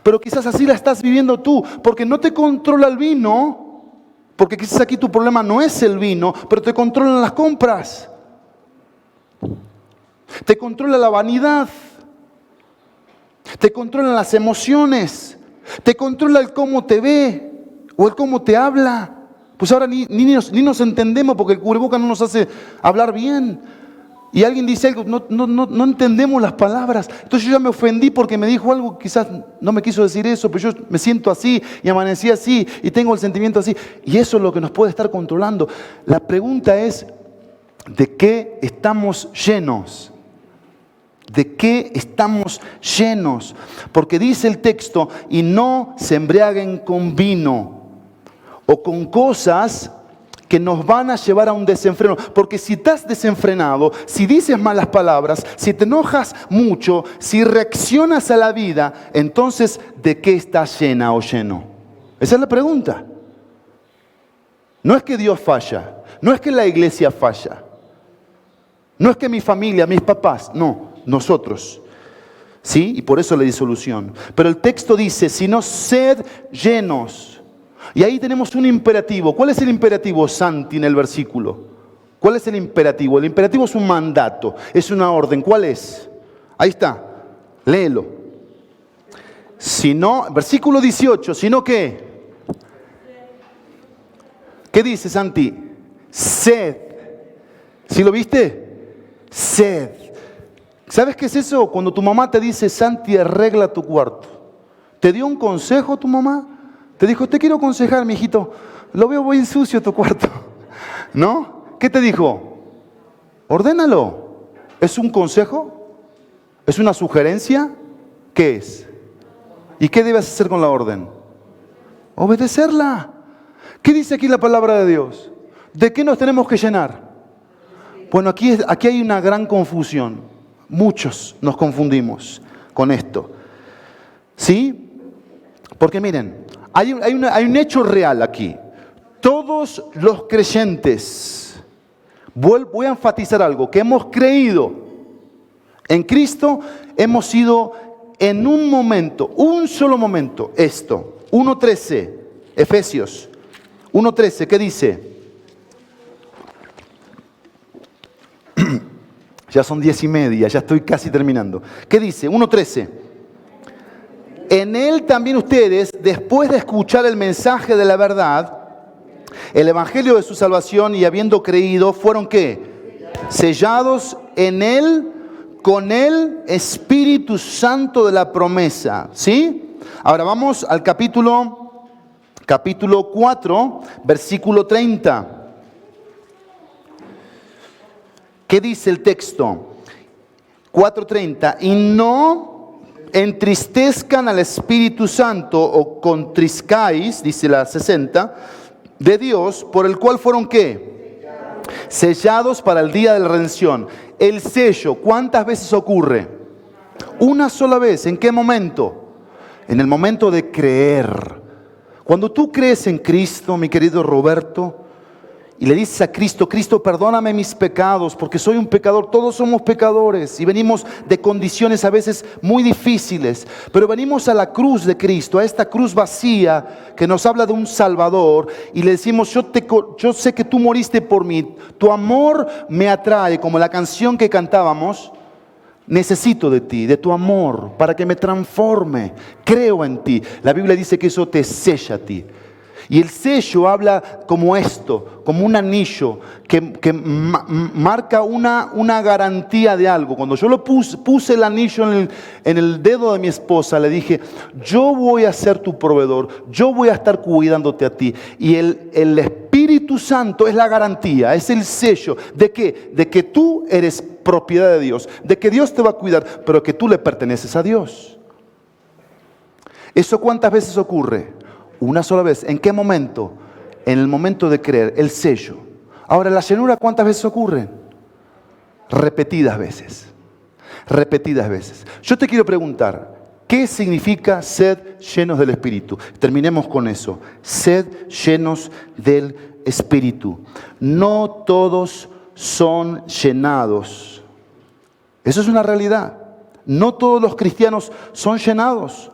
Pero quizás así la estás viviendo tú, porque no te controla el vino, porque quizás aquí tu problema no es el vino, pero te controlan las compras. Te controla la vanidad. Te controlan las emociones. Te controla el cómo te ve o el cómo te habla. Pues ahora ni nos entendemos porque el cubreboca no nos hace hablar bien. Y alguien dice algo, no entendemos las palabras. Entonces yo ya me ofendí porque me dijo algo, quizás no me quiso decir eso, pero yo me siento así y amanecí así y tengo el sentimiento así. Y eso es lo que nos puede estar controlando. La pregunta es, ¿de qué estamos llenos? ¿De qué estamos llenos? Porque dice el texto, y no se embriaguen con vino o con cosas que nos van a llevar a un desenfreno. Porque si estás desenfrenado, si dices malas palabras, si te enojas mucho, si reaccionas a la vida, entonces ¿de qué estás llena o lleno? Esa es la pregunta. No es que Dios falla, no es que la iglesia falla, no es que mi familia, mis papás, no, nosotros. ¿Sí? Y por eso la disolución. Pero el texto dice, sino sed llenos. Y ahí tenemos un imperativo. ¿Cuál es el imperativo, Santi, en el versículo? ¿Cuál es el imperativo? El imperativo es un mandato, es una orden. ¿Cuál es? Ahí está, léelo. Sino, versículo 18, ¿sino qué? ¿Qué dice, Santi? Sed. ¿Sí lo viste? Sed. ¿Sabes qué es eso? Cuando tu mamá te dice, Santi, arregla tu cuarto. ¿Te dio un consejo tu mamá? Te dijo, te quiero aconsejar, mijito, lo veo muy sucio tu cuarto. ¿No? ¿Qué te dijo? Ordénalo. ¿Es un consejo? ¿Es una sugerencia? ¿Qué es? ¿Y qué debes hacer con la orden? Obedecerla. ¿Qué dice aquí la palabra de Dios? ¿De qué nos tenemos que llenar? Bueno, aquí hay una gran confusión. Muchos nos confundimos con esto. ¿Sí? Porque miren, hay un hecho real aquí. Todos los creyentes, voy a enfatizar algo, que hemos creído en Cristo, hemos sido en un momento, un solo momento, esto. 1.13, Efesios 1.13, ¿qué dice? Ya son 10:30, ya estoy casi terminando. ¿Qué dice? 1.13. En él también ustedes, después de escuchar el mensaje de la verdad, el evangelio de su salvación, y habiendo creído, ¿fueron qué? Sellados en él con el Espíritu Santo de la promesa. ¿Sí? Ahora vamos al capítulo 4, versículo 30. ¿Qué dice el texto? 4:30. Y no entristezcan al Espíritu Santo, o contriscáis, dice la 60, de Dios, por el cual fueron ¿qué? Sellados para el día de la redención. El sello, ¿cuántas veces ocurre? Una sola vez. ¿En qué momento? En el momento de creer. Cuando tú crees en Cristo, mi querido Roberto, y le dices a Cristo, Cristo, perdóname mis pecados, porque soy un pecador, todos somos pecadores y venimos de condiciones a veces muy difíciles, pero venimos a la cruz de Cristo, a esta cruz vacía que nos habla de un Salvador, y le decimos, yo sé que tú moriste por mí, tu amor me atrae, como la canción que cantábamos, Necesito de ti, de tu amor, para que me transforme. Creo en ti. La Biblia dice que eso te sella a ti. Y el sello habla como esto, como un anillo que marca una garantía de algo. Cuando yo lo puse el anillo en el dedo de mi esposa, le dije, yo voy a ser tu proveedor, yo voy a estar cuidándote a ti. Y el Espíritu Santo es la garantía, es el sello. ¿De qué? De que tú eres propiedad de Dios, de que Dios te va a cuidar, pero que tú le perteneces a Dios. ¿Eso cuántas veces ocurre? Una sola vez. ¿En qué momento? En el momento de creer, el sello. Ahora, la llenura, ¿cuántas veces ocurre? Repetidas veces. Repetidas veces. Yo te quiero preguntar, ¿qué significa sed llenos del Espíritu? Terminemos con eso. Sed llenos del Espíritu. No todos son llenados. Eso es una realidad. No todos los cristianos son llenados.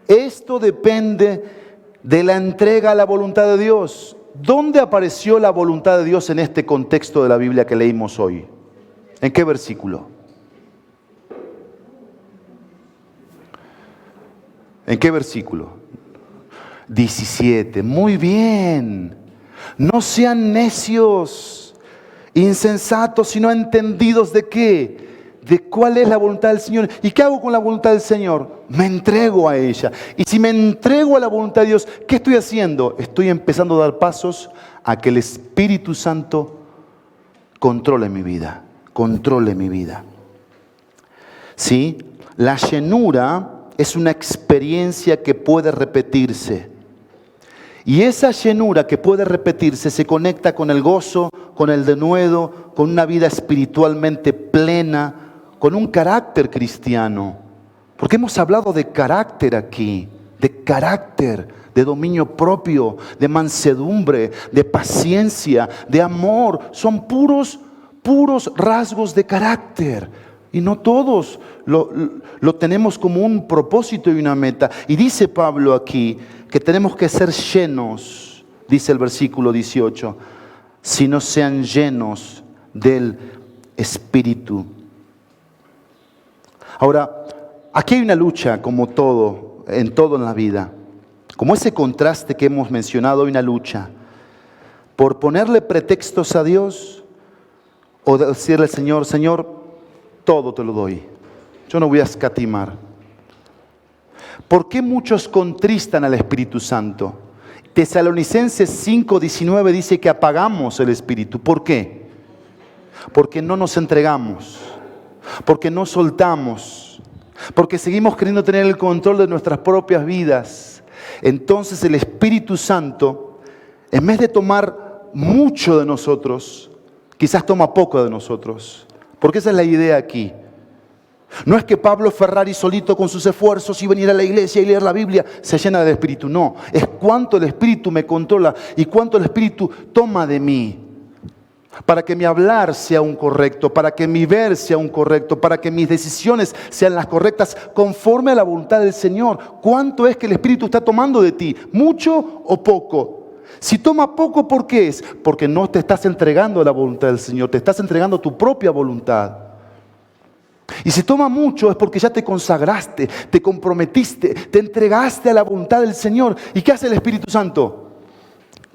Esto depende de la entrega a la voluntad de Dios. ¿Dónde apareció la voluntad de Dios en este contexto de la Biblia que leímos hoy? ¿En qué versículo? ¿En qué versículo? 17. Muy bien. No sean necios, insensatos, sino entendidos de qué. De cuál es la voluntad del Señor. ¿Y qué hago con la voluntad del Señor? Me entrego a ella. Y si me entrego a la voluntad de Dios, ¿qué estoy haciendo? Estoy empezando a dar pasos a que el Espíritu Santo controle mi vida. Controle mi vida. ¿Sí? La llenura es una experiencia que puede repetirse. Y esa llenura que puede repetirse se conecta con el gozo, con el denuedo, con una vida espiritualmente plena, con un carácter cristiano. Porque hemos hablado de carácter aquí, de carácter, de dominio propio, de mansedumbre, de paciencia, de amor. Son puros rasgos de carácter. Y no todos lo tenemos como un propósito y una meta. Y dice Pablo aquí que tenemos que ser llenos, dice el versículo 18, si no sean llenos del Espíritu. Ahora, aquí hay una lucha como todo en la vida. Como ese contraste que hemos mencionado, hay una lucha por ponerle pretextos a Dios o decirle al Señor, Señor, todo te lo doy. Yo no voy a escatimar. ¿Por qué muchos contristan al Espíritu Santo? Tesalonicenses 5:19 dice que apagamos el Espíritu. ¿Por qué? Porque no nos entregamos, porque no soltamos, porque seguimos queriendo tener el control de nuestras propias vidas. Entonces el Espíritu Santo, en vez de tomar mucho de nosotros, quizás toma poco de nosotros. Porque esa es la idea aquí. No es que Pablo Ferrari solito con sus esfuerzos y venir a la iglesia y leer la Biblia se llena del Espíritu. No, es cuánto el Espíritu me controla y cuánto el Espíritu toma de mí. Para que mi hablar sea un correcto, para que mi ver sea un correcto, para que mis decisiones sean las correctas conforme a la voluntad del Señor. ¿Cuánto es que el Espíritu está tomando de ti? ¿Mucho o poco? Si toma poco, ¿por qué es? Porque no te estás entregando a la voluntad del Señor, te estás entregando a tu propia voluntad. Y si toma mucho es porque ya te consagraste, te comprometiste, te entregaste a la voluntad del Señor. ¿Y qué hace el Espíritu Santo?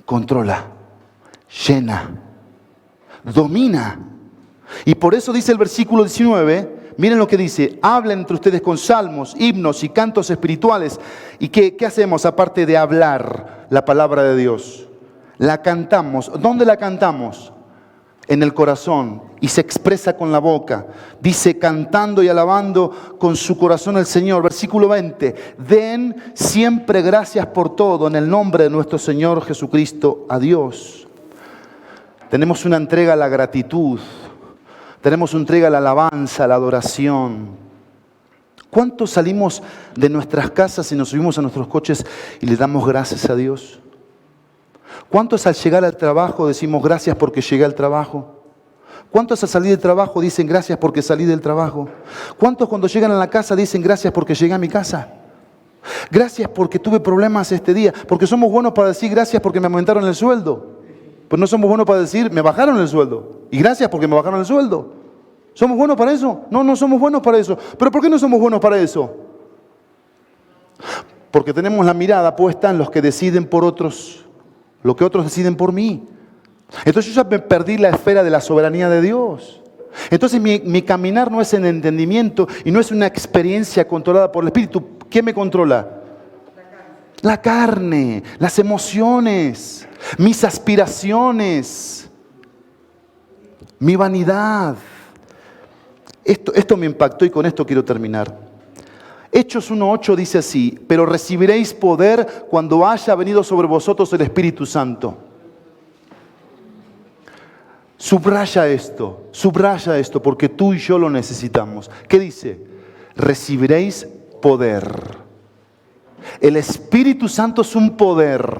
Controla, llena, domina. Y por eso dice el versículo 19, miren lo que dice, hablen entre ustedes con salmos, himnos y cantos espirituales. ¿Y qué hacemos aparte de hablar la palabra de Dios? La cantamos. ¿Dónde la cantamos? En el corazón, y se expresa con la boca. Dice, cantando y alabando con su corazón al Señor. Versículo 20, den siempre gracias por todo en el nombre de nuestro Señor Jesucristo a Dios. Tenemos una entrega a la gratitud, tenemos una entrega a la alabanza, a la adoración. ¿Cuántos salimos de nuestras casas y nos subimos a nuestros coches y le damos gracias a Dios? ¿Cuántos al llegar al trabajo decimos gracias porque llegué al trabajo? ¿Cuántos al salir del trabajo dicen gracias porque salí del trabajo? ¿Cuántos cuando llegan a la casa dicen gracias porque llegué a mi casa? Gracias porque tuve problemas este día. Porque somos buenos para decir gracias porque me aumentaron el sueldo. Pues no somos buenos para decir me bajaron el sueldo. Y gracias porque me bajaron el sueldo. ¿Somos buenos para eso? No, no somos buenos para eso. ¿Pero por qué no somos buenos para eso? Porque tenemos la mirada puesta en los que deciden por otros, lo que otros deciden por mí. Entonces yo ya me perdí la esfera de la soberanía de Dios. Entonces mi caminar no es en entendimiento y no es una experiencia controlada por el Espíritu. ¿Qué me controla? La carne, las emociones, mis aspiraciones, mi vanidad. Esto me impactó y con esto quiero terminar. Hechos 1:8 dice así: pero recibiréis poder cuando haya venido sobre vosotros el Espíritu Santo. Subraya esto, porque tú y yo lo necesitamos. ¿Qué dice? Recibiréis poder. El Espíritu Santo es un poder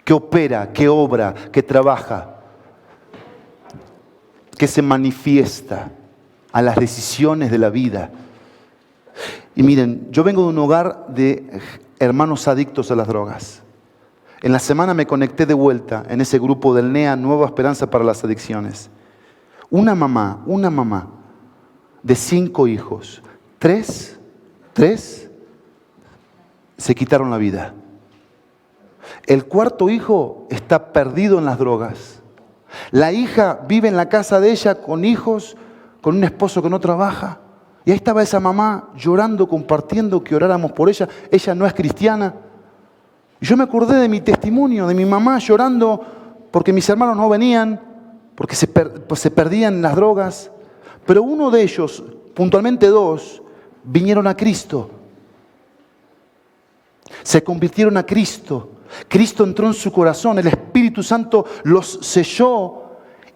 que opera, que obra, que trabaja, que se manifiesta a las decisiones de la vida. Y miren, yo vengo de un hogar de hermanos adictos a las drogas. En la semana me conecté de vuelta en ese grupo del NEA, Nueva Esperanza para las Adicciones. Una mamá de 5 hijos, tres se quitaron la vida. El cuarto hijo está perdido en las drogas. La hija vive en la casa de ella con hijos, con un esposo que no trabaja. Y ahí estaba esa mamá llorando, compartiendo que oráramos por ella. Ella no es cristiana. Y yo me acordé de mi testimonio, de mi mamá llorando porque mis hermanos no venían, porque se perdían en las drogas. Pero uno de ellos, puntualmente 2, vinieron a Cristo. Se convirtieron a Cristo. Cristo entró en su corazón. El Espíritu Santo los selló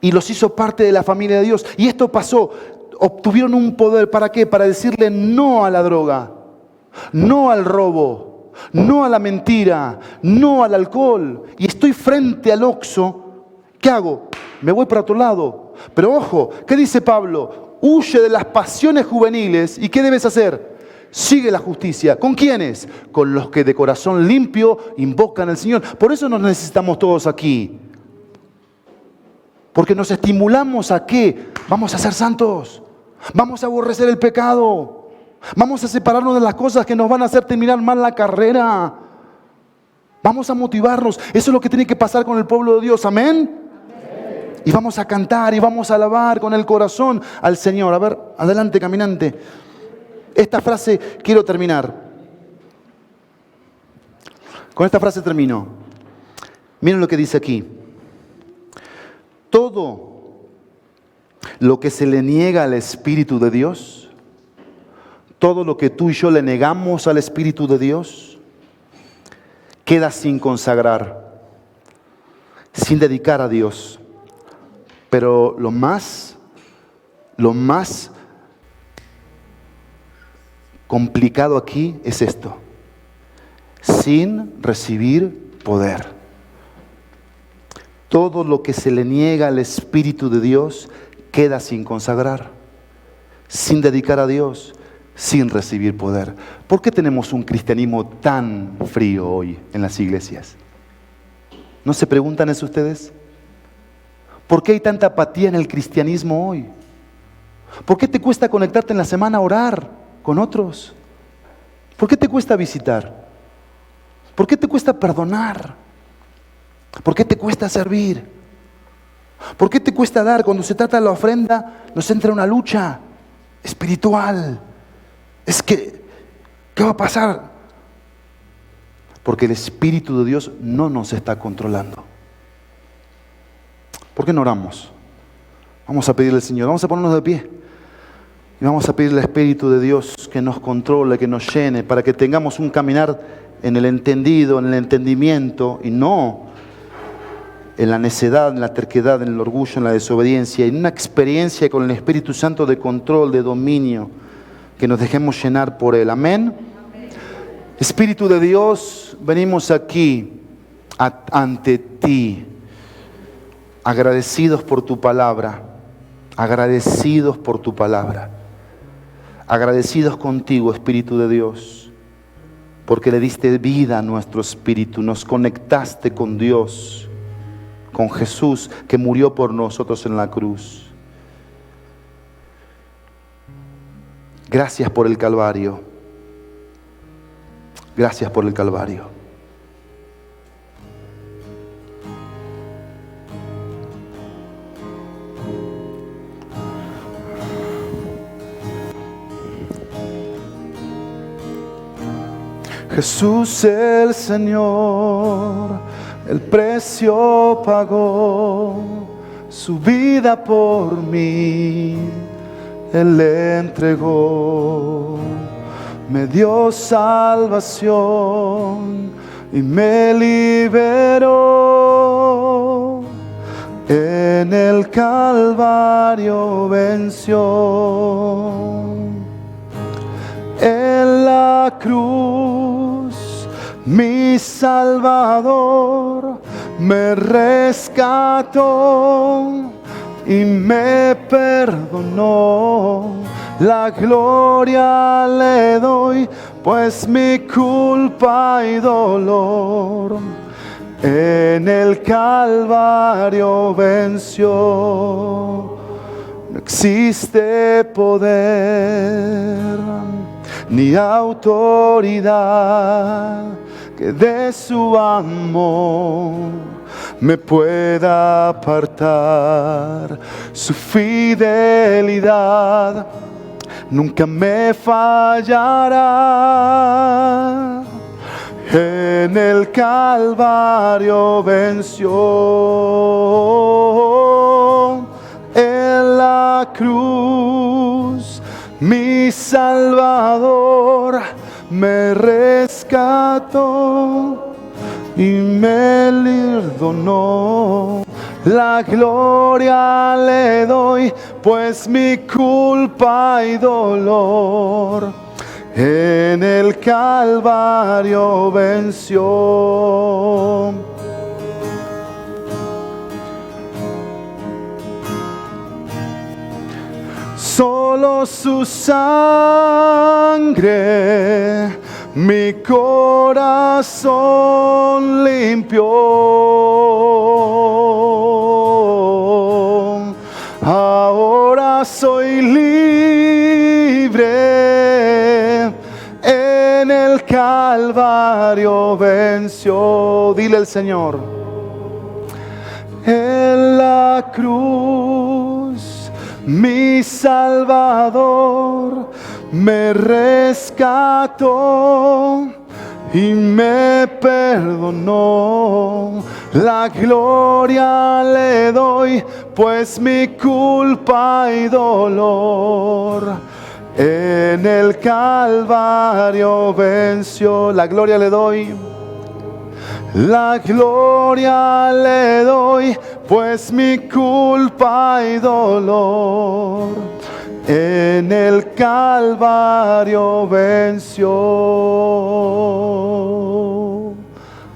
y los hizo parte de la familia de Dios. Y esto pasó. Obtuvieron un poder. ¿Para qué? Para decirle no a la droga, no al robo, no a la mentira, no al alcohol. Y estoy frente al Oxxo. ¿Qué hago? Me voy para otro lado. Pero ojo, ¿qué dice Pablo? Huye de las pasiones juveniles. ¿Y qué debes hacer? Sigue la justicia. ¿Con quiénes? Con los que de corazón limpio invocan al Señor. Por eso nos necesitamos todos aquí. Porque nos estimulamos a ¿qué? Vamos a ser santos. Vamos a aborrecer el pecado. Vamos a separarnos de las cosas que nos van a hacer terminar mal la carrera. Vamos a motivarnos. Eso es lo que tiene que pasar con el pueblo de Dios. ¿Amén? Y vamos a cantar y vamos a alabar con el corazón al Señor. A ver, adelante, caminante. Esta frase quiero terminar. Con esta frase termino. Miren lo que dice aquí. Todo lo que se le niega al Espíritu de Dios, todo lo que tú y yo le negamos al Espíritu de Dios, queda sin consagrar, sin dedicar a Dios. Pero lo más complicado aquí es esto: sin recibir poder. Todo lo que se le niega al Espíritu de Dios queda sin consagrar, sin dedicar a Dios, sin recibir poder. ¿Por qué tenemos un cristianismo tan frío hoy en las iglesias? ¿No se preguntan eso ustedes? ¿Por qué hay tanta apatía en el cristianismo hoy? ¿Por qué te cuesta conectarte en la semana a orar con otros? ¿Por qué te cuesta visitar? ¿Por qué te cuesta perdonar? ¿Por qué te cuesta servir? ¿Por qué te cuesta dar? Cuando se trata de la ofrenda, nos entra una lucha espiritual. Es que, ¿qué va a pasar? Porque el Espíritu de Dios no nos está controlando. ¿Por qué no oramos? Vamos a pedirle al Señor, vamos a ponernos de pie. Y vamos a pedirle al Espíritu de Dios que nos controle, que nos llene, para que tengamos un caminar en el entendido, en el entendimiento, y no en la necedad, en la terquedad, en el orgullo, en la desobediencia, en una experiencia con el Espíritu Santo de control, de dominio, que nos dejemos llenar por Él. Amén. Espíritu de Dios, venimos aquí ante ti, agradecidos por tu palabra, agradecidos por tu palabra, agradecidos contigo, Espíritu de Dios, porque le diste vida a nuestro espíritu, nos conectaste con Dios, con Jesús que murió por nosotros en la cruz. Gracias por el Calvario. Gracias por el Calvario. Jesús el Señor, el precio pagó, su vida por mí, Él le entregó. Me dio salvación y me liberó. En el Calvario venció. En la cruz, mi Salvador me rescató y me perdonó. La gloria le doy, pues mi culpa y dolor en el Calvario venció. No existe poder ni autoridad que de su amor me pueda apartar. Su fidelidad nunca me fallará. En el Calvario venció. En la cruz mi Salvador me rescató y me perdonó. La gloria le doy, pues mi culpa y dolor en el Calvario venció. Solo su sangre mi corazón limpió. Ahora soy libre. En el Calvario venció. Dile al Señor. En la cruz mi Salvador me rescató y me perdonó. La gloria le doy, pues mi culpa y dolor en el Calvario venció. La gloria le doy. La gloria le doy, pues mi culpa y dolor en el Calvario venció.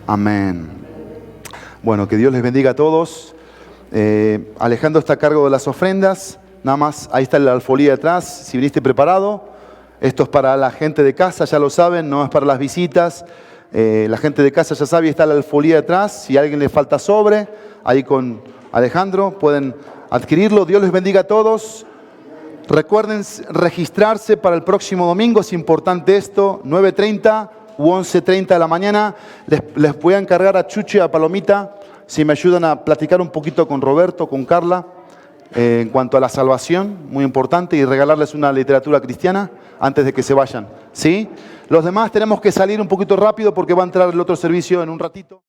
Amén. Bueno, que Dios les bendiga a todos. Alejandro está a cargo de las ofrendas. Nada más, ahí está la alfolía atrás. Si viniste preparado, esto es para la gente de casa, ya lo saben, no es para las visitas. La gente de casa ya sabe, está la alfolía atrás. Si a alguien le falta sobre, ahí con Alejandro pueden adquirirlo. Dios les bendiga a todos. Recuerden registrarse para el próximo domingo, es importante esto, 9:30 u 11:30 de la mañana. Les voy a encargar a Chucho y a Palomita si me ayudan a platicar un poquito con Roberto, con Carla, en cuanto a la salvación, muy importante, y regalarles una literatura cristiana antes de que se vayan, ¿sí? Los demás tenemos que salir un poquito rápido porque va a entrar el otro servicio en un ratito.